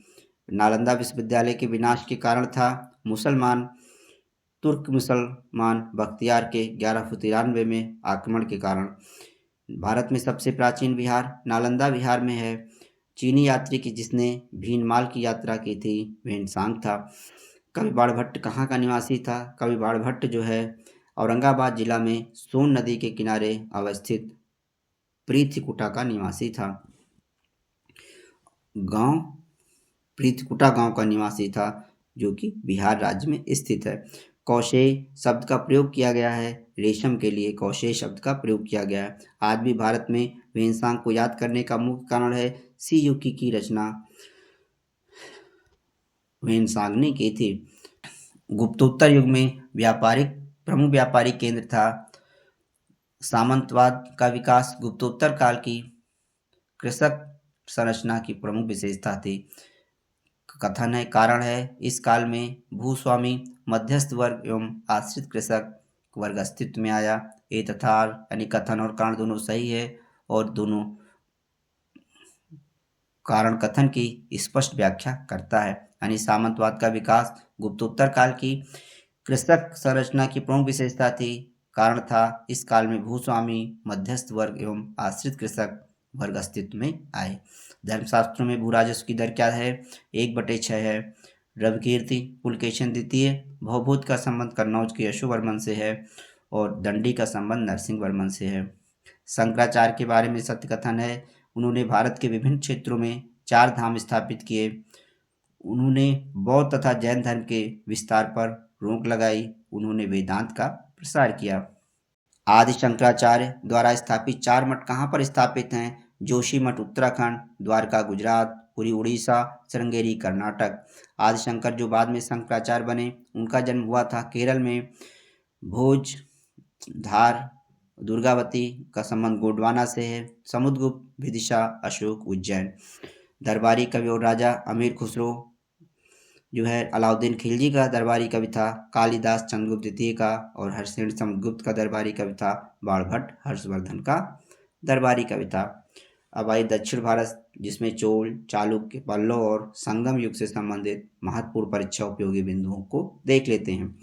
S1: नालंदा विश्वविद्यालय के विनाश के कारण था तुर्क मुसलमान बख्तियार के 1193 में आक्रमण के कारण। भारत में सबसे प्राचीन विहार नालंदा विहार में है। चीनी यात्री की जिसने भीनमाल की यात्रा की थी, ह्वेनसांग था। कवि बाणभट्ट कहाँ का निवासी था? कवि बाणभट्ट जो है औरंगाबाद जिला में सोन नदी के किनारे अवस्थित पृथ्वीकुटा का निवासी था। गांव पृथ्वीकुटा गांव का निवासी था जो कि बिहार राज्य में स्थित है। कौशेय शब्द का प्रयोग किया गया है रेशम के लिए, कौशेय शब्द का प्रयोग किया गया है। आज भी भारत में ह्वेनसांग को याद करने का मुख्य कारण है सीयूकी की रचना ह्वेनसांग ने की थी। गुप्तोत्तर युग में प्रमुख व्यापारिक केंद्र था। सामंतवाद का विकास गुप्तोत्तर काल की कृषक संरचना की प्रमुख विशेषता थी। कथन है, कारण है, इस काल में भूस्वामी, मध्यस्थ वर्ग एवं आश्रित कृषक वर्ग अस्तित्व में आया। ये तथार यानी कथन और कारण दोनों सही है और दोनों कारण कथन की स्पष्ट व्याख्या करता है। यानी सामंतवाद का विकास गुप्तोत्तर काल की कृषक संरचना की प्रमुख विशेषता थी। कारण था, इस काल में भूस्वामी, मध्यस्थ वर्ग एवं आश्रित कृषक वर्ग अस्तित्व में आए। धर्मशास्त्रों में भू राजस्व की दर क्या है? 1/6 है। रविकीर्ति पुलकेशन द्वितीय भवभूत का संबंध कन्नौज के यशोवर्मन से है और दंडी का संबंध नरसिंह वर्मन से है। शंकराचार्य के बारे में सत्य कथन है, उन्होंने भारत के विभिन्न क्षेत्रों में 4 धाम स्थापित किए। उन्होंने बौद्ध तथा जैन धर्म के विस्तार पर रोक लगाई। उन्होंने वेदांत का प्रसार किया। आदि शंकराचार्य द्वारा स्थापित 4 मठ कहाँ पर स्थापित हैं? जोशीमठ उत्तराखंड, द्वारका गुजरात, पुरी उड़ीसा, श्रृंगेरी कर्नाटक। आदि शंकर जो बाद में शंकराचार्य बने, उनका जन्म हुआ था केरल में। भोज, धार, दुर्गावती का संबंध गोंडवाना से है। समुद्रगुप्त, विदिशा, अशोक, उज्जैन। दरबारी कवि और राजा अमीर खुसरो जो है अलाउद्दीन खिलजी का दरबारी कवि था। कालिदास चंद्रगुप्त द्वितीय का और हर्षसेन समुद्रगुप्त का दरबारी कवि था। बाणभट्ट हर्षवर्धन का दरबारी कवि था। अब आई दक्षिण भारत जिसमें चोल, चालुक्य, पल्लव और संगम युग से संबंधित महत्वपूर्ण परीक्षा उपयोगी बिंदुओं को देख लेते हैं।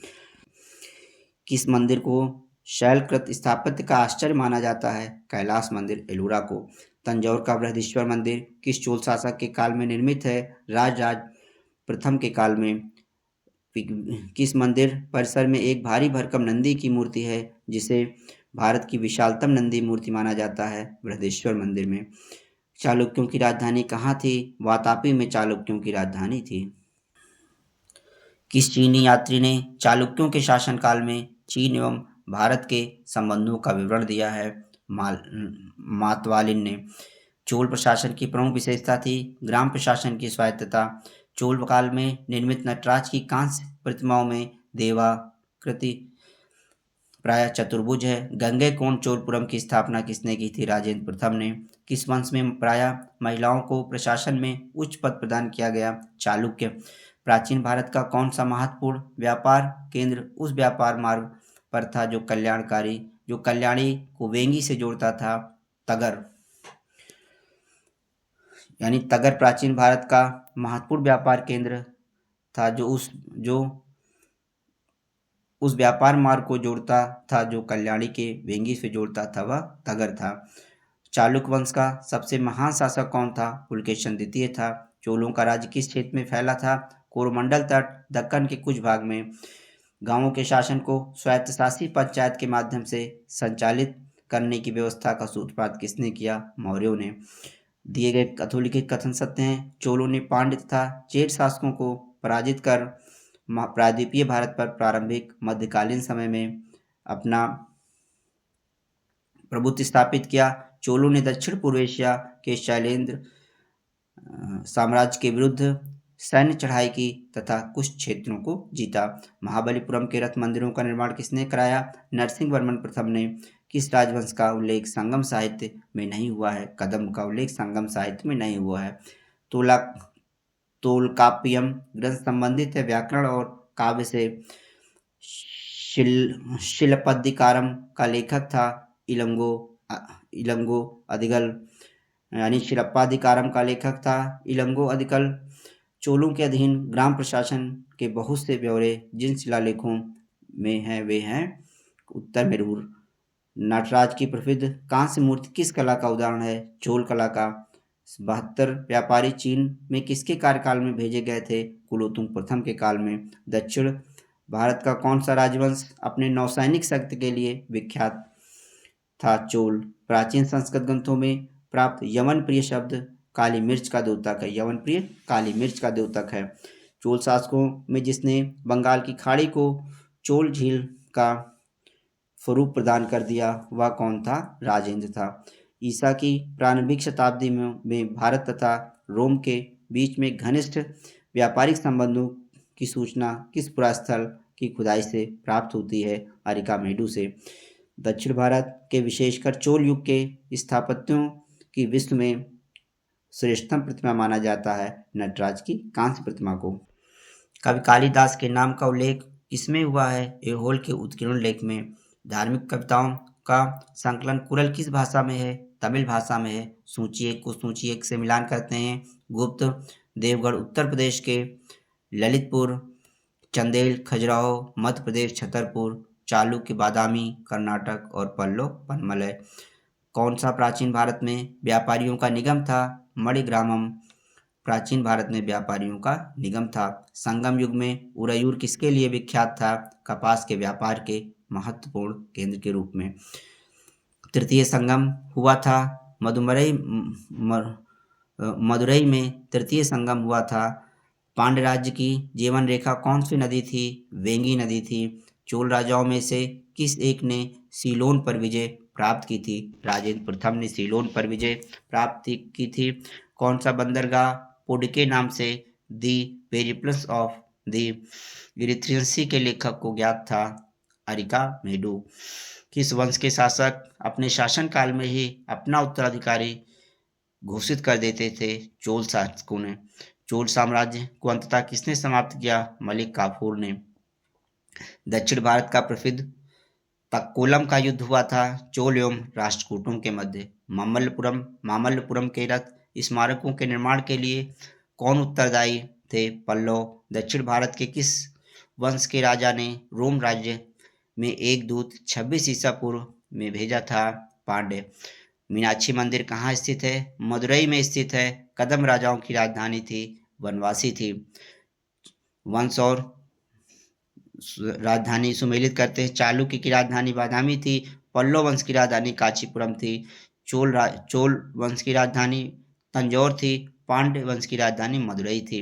S1: किस मंदिर को शैलकृत स्थापत्य का आश्चर्य माना जाता है? कैलाश मंदिर एलोरा को। तंजौर का बृहदीश्वर मंदिर किस चोल शासक के काल में निर्मित है? राजराज प्रथम के काल में। किस मंदिर परिसर में एक भारी भरकम नंदी की मूर्ति है जिसे भारत की विशालतम नंदी मूर्ति माना जाता है? बृहदेश्वर मंदिर में। चालुक्यों की राजधानी कहाँ थी? वातापी में चालुक्यों की राजधानी थी। किस चीनी यात्री ने चालुक्यों के शासनकाल में चीन एवं भारत के संबंधों का विवरण दिया है? मातवालिन ने। चोल प्रशासन की प्रमुख विशेषता थी ग्राम प्रशासन की स्वायत्तता। चोल काल में निर्मित नटराज की कांस्य प्रतिमाओं में देवाकृति प्राय चतुर्भुज है। गंगैकोंड चोलपुरम की स्थापना किसने की थी? राजेंद्र प्रथम ने। किस वंश में प्राय महिलाओं को प्रशासन में उच्च पद प्रदान किया गया? चालुक्य। प्राचीन भारत का कौन सा महत्वपूर्ण व्यापार केंद्र उस व्यापार मार्ग पर था जो कल्याणी को वेंगी से जोड़ता था? तगर। यानी तगर प्राचीन भारत का महत्वपूर्ण व्यापार केंद्र था, जो उस व्यापार मार्ग को जोड़ता था जो कल्याणी के वेंगी से जोड़ता था, वह तगर था। चालुक्य वंश का सबसे महान शासक कौन था? पुलकेशन द्वितीय था। चोलों का राज्य किस क्षेत्र में फैला था? कोरोमंडल तट, दक्कन के कुछ भाग में। गांवों के शासन को स्वायत्तशासी पंचायत के माध्यम से संचालित करने की व्यवस्था का सूत्रपात किसने किया? मौर्यों ने। दिए गए अधोलिखित कथन सत्य हैं। चोलों ने पांड्य तथा चेर शासकों को पराजित कर प्रायद्वीपीय भारत पर प्रारंभिक मध्यकालीन समय में अपना प्रभुत्व स्थापित किया। चोलों ने दक्षिण पूर्व एशिया के शैलेंद्र साम्राज्य के विरुद्ध सैन्य चढ़ाई की तथा कुछ क्षेत्रों को जीता। महाबलीपुरम के रथ मंदिरों का निर्माण किसने कराया? नरसिंह वर्मन प्रथम ने। किस राजवंश का उल्लेख संगम साहित्य में नहीं हुआ है? कदम्ब का उल्लेख संगम साहित्य में नहीं हुआ है। तोला तोलकाप्पियम ग्रंथ संबंधित है व्याकरण और काव्य से। शिलपद्दिकारम का लेखक था इलंगो अधिगल, यानी शिलप्पाधिकारम का लेखक था इलंगो अधिकल। चोलों के अधीन ग्राम प्रशासन के बहुत से ब्यौरे जिन शिलालेखों में हैं वे हैं उत्तर मेरूर। नटराज की प्रसिद्ध कांस्य मूर्ति किस कला का उदाहरण है? चोल कला का। 72 व्यापारी चीन में किसके कार्यकाल में भेजे गए थे? कुलोतुंग प्रथम के काल में। दक्षिण भारत का कौन सा राजवंश अपने नौसैनिक शक्ति के लिए विख्यात था? चोल। प्राचीन संस्कृत ग्रंथों में प्राप्त यवन प्रिय शब्द काली मिर्च का द्योतक है। यवन प्रिय काली मिर्च का द्योतक है। चोल शासकों में जिसने बंगाल की खाड़ी को चोल झील का स्वरूप प्रदान कर दिया वह कौन था? राजेंद्र था। ईसा की प्रारंभिक शताब्दी में भारत तथा रोम के बीच में घनिष्ठ व्यापारिक संबंधों की सूचना किस पुरास्थल की खुदाई से प्राप्त होती है? अरिकामेडू से। दक्षिण भारत के विशेषकर चोल युग के स्थापत्यों की विश्व में श्रेष्ठतम प्रतिमा माना जाता है नटराज की कांस्य प्रतिमा को। कवि कालिदास के नाम का उल्लेख किसमें हुआ है? ऐहोल के उत्कीर्ण लेख में। धार्मिक कविताओं का संकलन कुरल किस भाषा में है? तमिल भाषा में है। सूची एक को सूची एक से मिलान करते हैं। गुप्त देवगढ़ उत्तर प्रदेश के, ललितपुर चंदेल खजुराहो मध्य प्रदेश छतरपुर, चालुक्य बादामी कर्नाटक और पल्लव पनमलय। कौन सा प्राचीन भारत में व्यापारियों का निगम था? मणिग्रामम प्राचीन भारत में व्यापारियों का निगम था। संगम युग में उरयूर किसके लिए विख्यात था? कपास के व्यापार के महत्वपूर्ण केंद्र के रूप में। तृतीय संगम हुआ था मदुरई में तृतीय संगम हुआ था। पांड्य राज्य की जीवन रेखा कौन सी नदी थी? वेंगी नदी थी। चोल राजाओं में से किस एक ने सीलोन पर विजय प्राप्त की थी? राजेंद्र प्रथम ने सीलोन पर विजय प्राप्त की थी। कौन सा बंदरगाह पुडके नाम से दी पेरिप्लस ऑफ द इरिथ्रियंसी के लेखक को ज्ञात था? अरिकामेडू। किस वंश के शासक अपने शासनकाल में ही अपना उत्तराधिकारी घोषित कर देते थे? चोल शासकों ने। चोल साम्राज्य को अंततः किसने समाप्त किया? मलिक काफूर ने। दक्षिण भारत का प्रसिद्ध तक्कोलम का युद्ध हुआ था चोल एवं राष्ट्रकूटों के मध्य। मामल्लपुरम के रथ स्मारकों के निर्माण के लिए कौन उत्तरदायी थे? पल्लव। दक्षिण भारत के किस वंश के राजा ने रोम राज्य में एक दूत 26 ईसा पूर्व में भेजा था? पांड्य। मीनाक्षी मंदिर कहाँ स्थित है? मदुरई में स्थित है। कदम राजाओं की राजधानी थी, वनवासी थी। वंश और राजधानी सुमेलित करते हैं। चालुक्य की राजधानी बादामी थी। पल्लव वंश की राजधानी कांचीपुरम थी। चोल वंश की राजधानी तंजौर थी। पांड्य वंश की राजधानी मदुरई थी।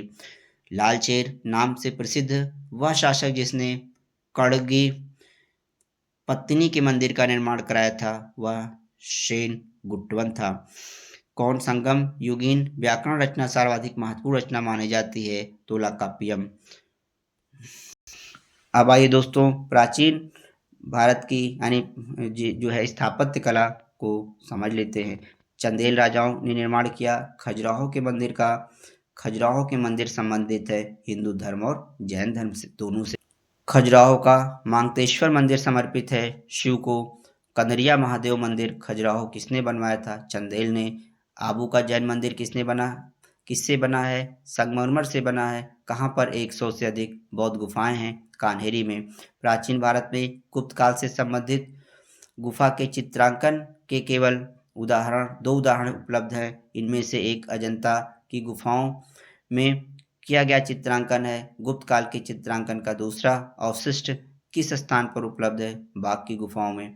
S1: लालचेर नाम से प्रसिद्ध वह शासक जिसने कड़गी पत्तिनी के मंदिर का निर्माण कराया था वह शेन गुट्टवन था। कौन संगम युगीन व्याकरण रचना सर्वाधिक महत्वपूर्ण रचना मानी जाती है? तोलाकाप्पियम। अब आइए दोस्तों प्राचीन भारत की यानी जो है स्थापत्य कला को समझ लेते हैं। चंदेल राजाओं ने निर्माण किया खजुराहो के मंदिर का। खजुराहो के मंदिर संबंधित है हिंदू धर्म और जैन धर्म से, दोनों से। खजुराहो का मांगतेश्वर मंदिर समर्पित है शिव को। कनरिया महादेव मंदिर खजुराहो किसने बनवाया था? चंदेल ने। आबू का जैन मंदिर किससे बना है? संगमरमर से बना है। कहाँ पर 100 से अधिक बौद्ध गुफाएं हैं? कान्हेरी में। प्राचीन भारत में गुप्त काल से संबंधित गुफा के चित्रांकन के केवल दो उदाहरण उपलब्ध हैं। इनमें से एक अजंता की गुफाओं में किया गया चित्रांकन है। गुप्त काल के चित्रांकन का दूसरा अवशिष्ट किस स्थान पर उपलब्ध है? बाघ की गुफाओं में।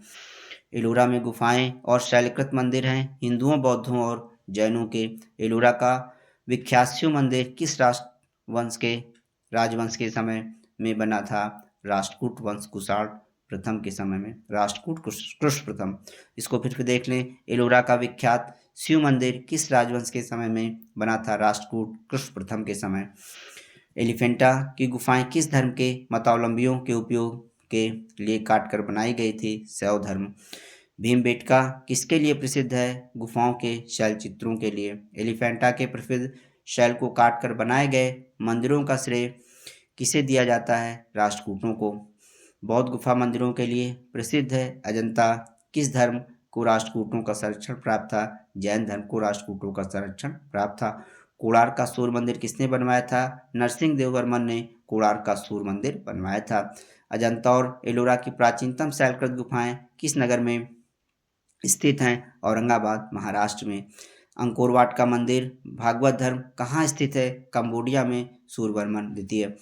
S1: एलोरा में गुफाएं और शैलकृत मंदिर हैं हिंदुओं, बौद्धों और जैनों के। एलोरा का विख्यात शिव मंदिर किस राजवंश के समय में बना था? राष्ट्रकूट वंश कुषाण प्रथम के समय में। राष्ट्रकूट कृष्ण प्रथम। इसको फिर से देख लें। एलोरा का विख्यात शिव मंदिर किस राजवंश के समय में बना था? राष्ट्रकूट कृष्ण प्रथम के समय। एलिफेंटा की गुफाएं किस धर्म के मतावलंबियों के उपयोग के लिए काटकर बनाई गई थी? शैव धर्म। भीमबेटका किसके लिए प्रसिद्ध है? गुफाओं के शैल चित्रों के लिए। एलिफेंटा के प्रसिद्ध शैल को काटकर बनाए गए मंदिरों का श्रेय किसे दिया जाता है? राष्ट्रकूटों को। बौद्ध गुफा मंदिरों के लिए प्रसिद्ध है। अजंता किस धर्म को राष्ट्रकूटों का संरक्षण प्राप्त था? जैन धर्म को राष्ट्रकूटों का संरक्षण प्राप्त था। कोणार्क का सूर्य मंदिर किसने बनवाया था? नरसिंह देव वर्मन ने कोणार्क का सूर्य मंदिर बनवाया था। अजंता और एलोरा की प्राचीनतम शैलकृत गुफाएं किस नगर में स्थित हैं? औरंगाबाद, महाराष्ट्र में। अंकोरवाट का मंदिर भागवत धर्म कहाँ स्थित है? कंबोडिया में, सूर्यवर्मन द्वितीय।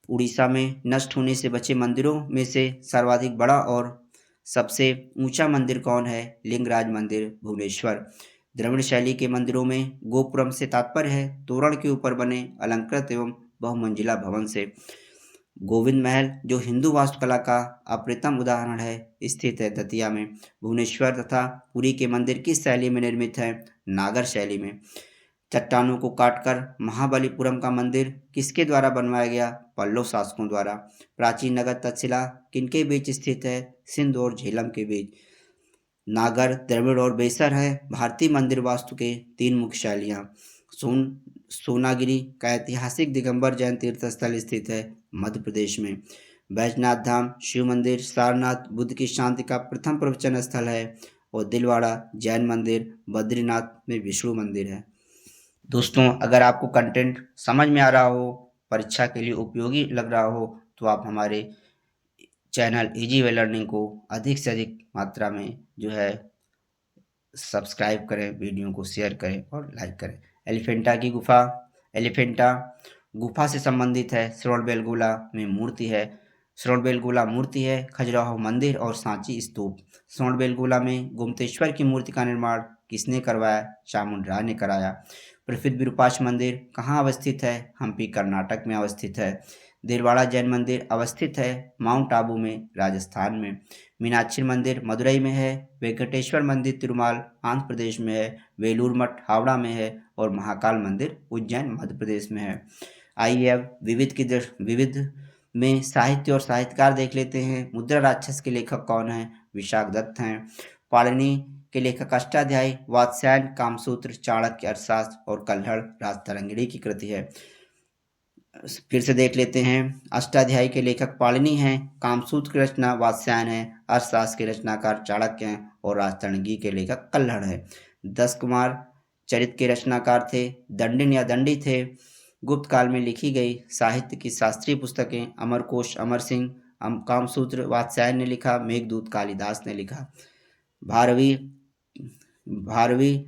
S1: उड़ीसा में नष्ट होने से बचे मंदिरों में से सर्वाधिक बड़ा और सबसे ऊंचा मंदिर कौन है? लिंगराज मंदिर, भुवनेश्वर। द्रविड़ शैली के मंदिरों में गोपुरम से तात्पर्य है तोरण के ऊपर बने अलंकृत एवं बहुमंजिला भवन से। गोविंद महल जो हिंदू वास्तुकला का अप्रतिम उदाहरण है, स्थित है दतिया में। भुवनेश्वर तथा पुरी के मंदिर किस शैली में निर्मित है? नागर शैली में। चट्टानों को काटकर महाबलीपुरम का मंदिर किसके द्वारा बनवाया गया? पल्लव शासकों द्वारा। प्राचीन नगर तक्षशिला किनके बीच स्थित है? सिंध और झेलम के बीच। नागर, द्रविड़ और बेसर है भारतीय मंदिर वास्तु के 3 मुख्य शैलियाँ। सोनागिरी का ऐतिहासिक दिगंबर जैन तीर्थ स्थल स्थित है मध्य प्रदेश में। बैजनाथ धाम शिव मंदिर सारनाथ बुद्ध की शांति का प्रथम प्रवचन स्थल है। और दिलवाड़ा जैन मंदिर बद्रीनाथ में विष्णु मंदिर है। दोस्तों, अगर आपको कंटेंट समझ में आ रहा हो, परीक्षा के लिए उपयोगी लग रहा हो, तो आप हमारे चैनल इजी वे लर्निंग को अधिक से अधिक मात्रा में जो है सब्सक्राइब करें, वीडियो को शेयर करें और लाइक करें। एलिफेंटा गुफा से संबंधित है। श्रवणबेलगोला में मूर्ति है। श्रवणबेलगोला मूर्ति है खजुराहो मंदिर और सांची स्तूप। श्रवणबेलगोला में गोमतेश्वर की मूर्ति का निर्माण किसने करवाया? चामुंडराय ने कराया। प्रसिद्ध विरूपाक्ष मंदिर कहाँ अवस्थित है? हम्पी, कर्नाटक में अवस्थित है। दिलवाड़ा जैन मंदिर अवस्थित है माउंट आबू में, राजस्थान में। मीनाक्षी मंदिर मदुरई में है। वेंकटेश्वर मंदिर तिरुमाल आंध्र प्रदेश में है। वेलूर मठ हावड़ा में है और महाकाल मंदिर उज्जैन मध्य प्रदेश में है। आइए अब विविध में साहित्य और साहित्यकार देख लेते हैं। मुद्रा राक्षस के लेखक कौन हैं? विशाख दत्त हैं। पाणिनि के लेखक अष्टाध्यायी, वात्स्यायन, कामसूत्र, चाणक्य अर्थशास्त्र और कल्हड़ राजतरंगिणी की कृति है। फिर से देख लेते हैं। अष्टाध्यायी के लेखक पाणिनि हैं। कामसूत्र की रचना वात्स्यायन है। अर्थशास्त्र के रचनाकार चाणक्य हैं और राजतरंगिणी के लेखक कल्हड़ है। 10 कुमार चरित के रचनाकार थे दंडिन या दंडी थे। गुप्त काल में लिखी गई साहित्य की शास्त्रीय पुस्तकें अमरकोश अमर सिंह, कामसूत्र वात्स्यायन ने लिखा, मेघदूत कालिदास ने लिखा। भारवी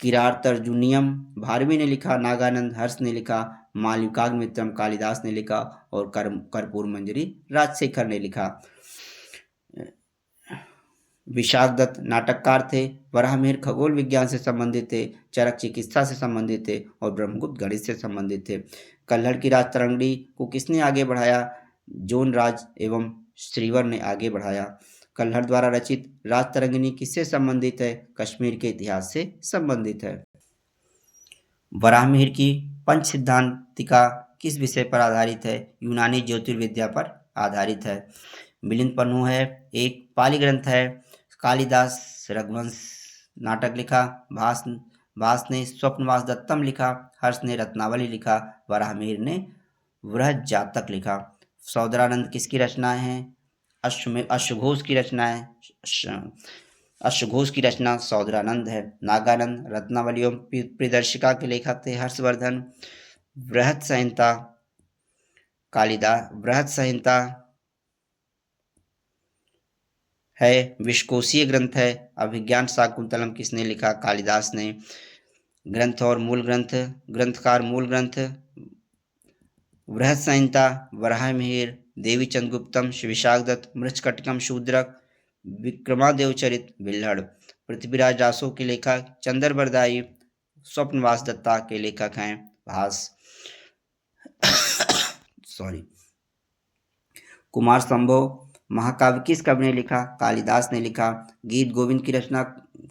S1: किरातार्जुनीयम भारवी ने लिखा, नागानंद हर्ष ने लिखा, मालविकाग्निमित्रम कालिदास ने लिखा और कर्पूर मंजरी राजशेखर ने लिखा। विशाख दत्त नाटककार थे। वराहमिहिर खगोल विज्ञान से संबंधित थे। चरक चिकित्सा से संबंधित थे और ब्रह्मगुप्त गणित से संबंधित थे। कल्हड़ की राजतरंगिणी को किसने आगे बढ़ाया? जोन राज एवं श्रीवर ने आगे बढ़ाया। कल्हड़ द्वारा रचित राजतरंगिणी किससे संबंधित है? कश्मीर के इतिहास से संबंधित है। वराहमिहिर की पंच सिद्धांतिका किस विषय पर आधारित है? यूनानी ज्योतिर्विद्या पर आधारित है। मिलिंद पन्नू है एक पाली ग्रंथ है। कालिदास रघुवंश नाटक लिखा। भास भास ने स्वप्नवास दत्तम लिखा, हर्ष ने रत्नावली लिखा, वराहमिहिर ने बृहद जातक लिखा। सौदरानंद किसकी रचनाएं हैं? अश्वघोष की रचना है। अश्वघोष की रचना सौदरानंद है। नागानंद रत्नावली एवं प्रियदर्शिका के लेखक थे। हर्षवर्धन बृहत संहिता कालिदास बृहत संहिता है, विश्वकोशीय ग्रंथ है। अभिज्ञान शाकुंतलम किसने लिखा? कालिदास ने। ग्रंथ और मूल ग्रंथ, ग्रंथकार मूल ग्रंथ बृहत संहिता, वराहमिहिर, देवी चंद्रगुप्तम, विशाखदत्त, मृच्छकटिकम शूद्रक, विक्रमादेव चरित, बिल्हड़। पृथ्वीराज रासो के लेखक चंद्र बरदाई, स्वप्नवास दत्ता के लेखक हैं भास। सॉरी। कुमार संभव महाकाव्य किस कवि ने लिखा? कालिदास ने लिखा। गीत गोविंद की रचना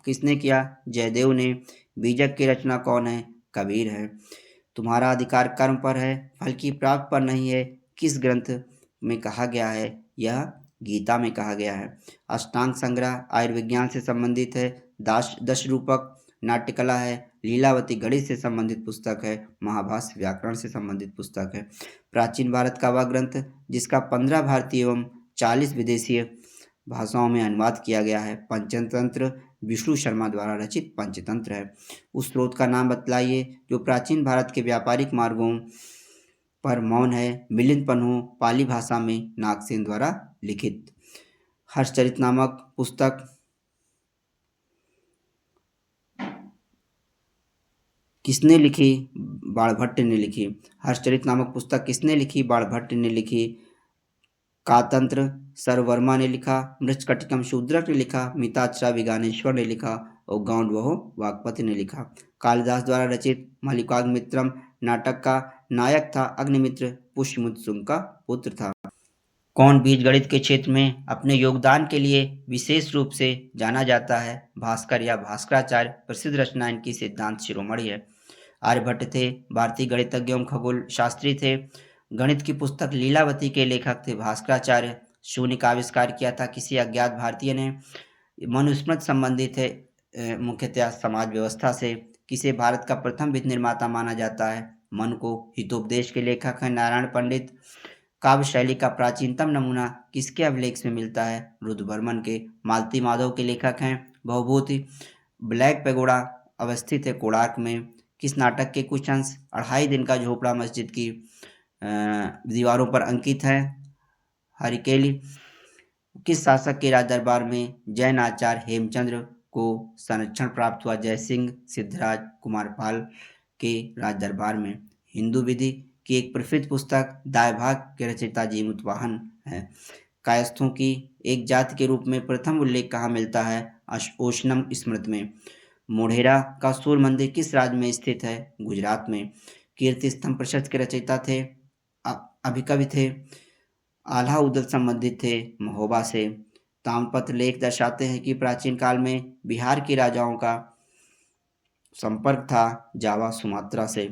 S1: किसने किया? जयदेव ने। बीजक की रचना कौन है? कबीर है। तुम्हारा अधिकार कर्म पर है, फल की प्राप्ति पर नहीं है, किस ग्रंथ में कहा गया है? यह गीता में कहा गया है। अष्टांग संग्रह आयुर्विज्ञान से संबंधित है। दश रूपक नाट्यकला है। लीलावती गणित से संबंधित पुस्तक है। महाभाष्य व्याकरण से संबंधित पुस्तक है। प्राचीन भारत का वह ग्रंथ जिसका 15 भारतीय एवं 40 विदेशी भाषाओं में अनुवाद किया गया है। पंचतंत्र विष्णु शर्मा द्वारा रचित पंचतंत्र है। उस स्रोत का नाम बतलाइए जो प्राचीन भारत के व्यापारिक मार्गों पर मौन है। मिलिंद पन्हु पाली भाषा में नागसेन द्वारा लिखित। हर्षचरित नामक पुस्तक किसने लिखी? बाणभट्ट ने लिखी। हर्षचरित नामक पुस्तक किसने लिखी? बाणभट्ट ने लिखी। कातंत्र सर्ववर्मा ने लिखा। मृच्छकटिकम शूद्रक ने लिखा। मिताक्षरा विज्ञानेश्वर ने लिखा और गौंडवहो वाग्पति ने लिखा। कालिदास द्वारा रचित मल्लिकाग्निमित्रम नाटक का नायक था अग्निमित्र, पुष्यमित्र का पुत्र था। कौन बीजगणित के क्षेत्र में अपने योगदान के लिए विशेष रूप से जाना जाता है? भास्कर या भास्कराचार्य प्रसिद्ध रचना इनकी सिद्धांत शिरोमणि है। आर्यभट्ट थे, भारतीय गणितज्ञ एवं खगोल शास्त्री थे। गणित की पुस्तक लीलावती के लेखक थे भास्कराचार्य। शून्य का आविष्कार किया था किसी अज्ञात भारतीय ने। मनुस्मृति संबंधित है मुख्यतः समाज व्यवस्था से। किसे भारत का प्रथम वित्त निर्माता माना जाता है? मन को। हितोपदेश के लेखक हैं नारायण पंडित। काव्य शैली का प्राचीनतम नमूना किसके अभिलेख में मिलता है? रुद्रवर्मन के। मालती माधव के लेखक हैं भवभूति। ब्लैक पैगोडा अवस्थित है कोणार्क में। किस नाटक के कुछ अंश 2.5 दिन का झोपड़ा मस्जिद की दीवारों पर अंकित है? हरिकेली। किस शासक के राज दरबार में जैन आचार्य हेमचंद्र को संरक्षण प्राप्त हुआ? जयसिंह सिद्धराज कुमारपाल के राज दरबार में। हिंदू विधि की एक प्रसिद्ध पुस्तक दायभाग के रचयिता जीमूतवाहन है। कायस्थों की एक जाति के रूप में प्रथम उल्लेख कहाँ मिलता है? ओशनम स्मृति में। मोढेरा का सूर्य मंदिर किस राज्य में स्थित है? गुजरात में। कीर्ति स्तंभ प्रशस्त के रचयिता थे अभिकवि थे। आल्हा उदल संबंधित थे महोबा से। ताम्रपत्र लेख दर्शाते हैं कि प्राचीन काल में बिहार के राजाओं का संपर्क था जावा सुमात्रा से।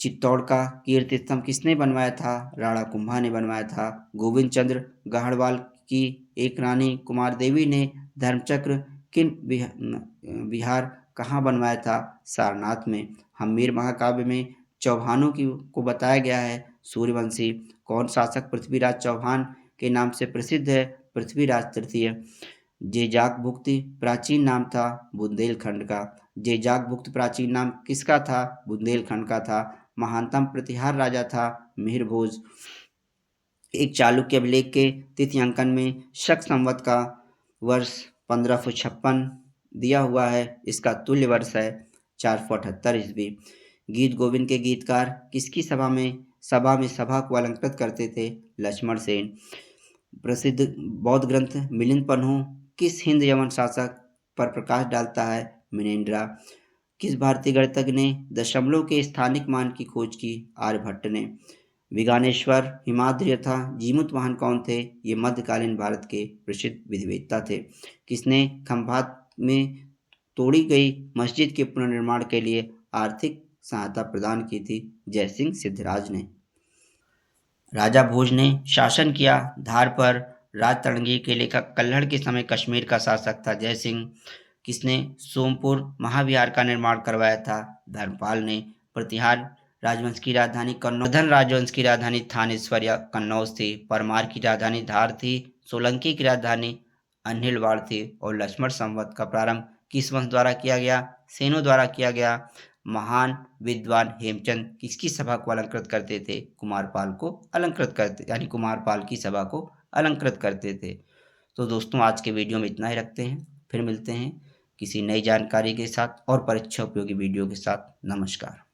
S1: चित्तौड़ का कीर्ति स्तंभ किसने बनवाया था? राणा कुंभा ने बनवाया था। गोविंद चंद्र गढ़वाल की एक रानी कुमार देवी ने धर्मचक्र किन विहार कहाँ बनवाया था? सारनाथ में। हम्मीर महाकाव्य में चौहानों को बताया गया है सूर्यवंशी। कौन शासक पृथ्वीराज चौहान के नाम से प्रसिद्ध है? पृथ्वीराज तृतीय। जेजाकभुक्ति प्राचीन नाम था बुंदेलखंड का। जेजाकभुक्त प्राचीन नाम किसका था? बुंदेलखंड का था। महानतम प्रतिहार राजा था मिहिरभोज। एक चालुक्य अभिलेख के तिथि अंकन में शक संवत का वर्ष 1556 दिया हुआ है। इसका तुल्य वर्ष है 478 ईस्वी। गीत गोविंद के गीतकार किसकी सभा में सभा को अलंकृत करते थे? लक्ष्मण सेन। प्रसिद्ध बौद्ध ग्रंथ मिलिंद पन्हु किस हिंद यवन शासक पर प्रकाश डालता है? मिनेंद्रा। किस भारतीय गणितज्ञ ने दशमलव के स्थानिक मान की खोज की? आर्यभट्ट ने। विज्ञानेश्वर हिमाद्रि तथा जीमूतवाहन कौन थे? ये मध्यकालीन भारत के प्रसिद्ध विधिवेत्ता थे। किसने खंभात में तोड़ी गई मस्जिद के पुनर्निर्माण के लिए आर्थिक सहायता प्रदान की थी? जयसिंह सिद्धराज ने। राजा भोज ने शासन किया धार पर। राजतरंगी के लेखक कल्हड़ के समय कश्मीर का शासक था जयसिंह। किसने सोमपुर महाविहार का निर्माण करवाया था? धर्मपाल ने। प्रतिहार राजवंश की राजधानी कन्नौज, धन राजवंश की राजधानी थानेश्वर या कन्नौज थी। परमार की राजधानी धार थी। सोलंकी की राजधानी अनिलवाड़ थी। और लक्ष्मण संवत का प्रारंभ किस वंश द्वारा किया गया? सेनों द्वारा किया गया। महान विद्वान हेमचंद किसकी सभा को अलंकृत करते थे? कुमारपाल को अलंकृत करते, यानी कुमारपाल की सभा को अलंकृत करते थे। तो दोस्तों आज के वीडियो में इतना ही रखते हैं, फिर मिलते हैं किसी नई जानकारी के साथ और परीक्षा उपयोगी वीडियो के साथ। नमस्कार।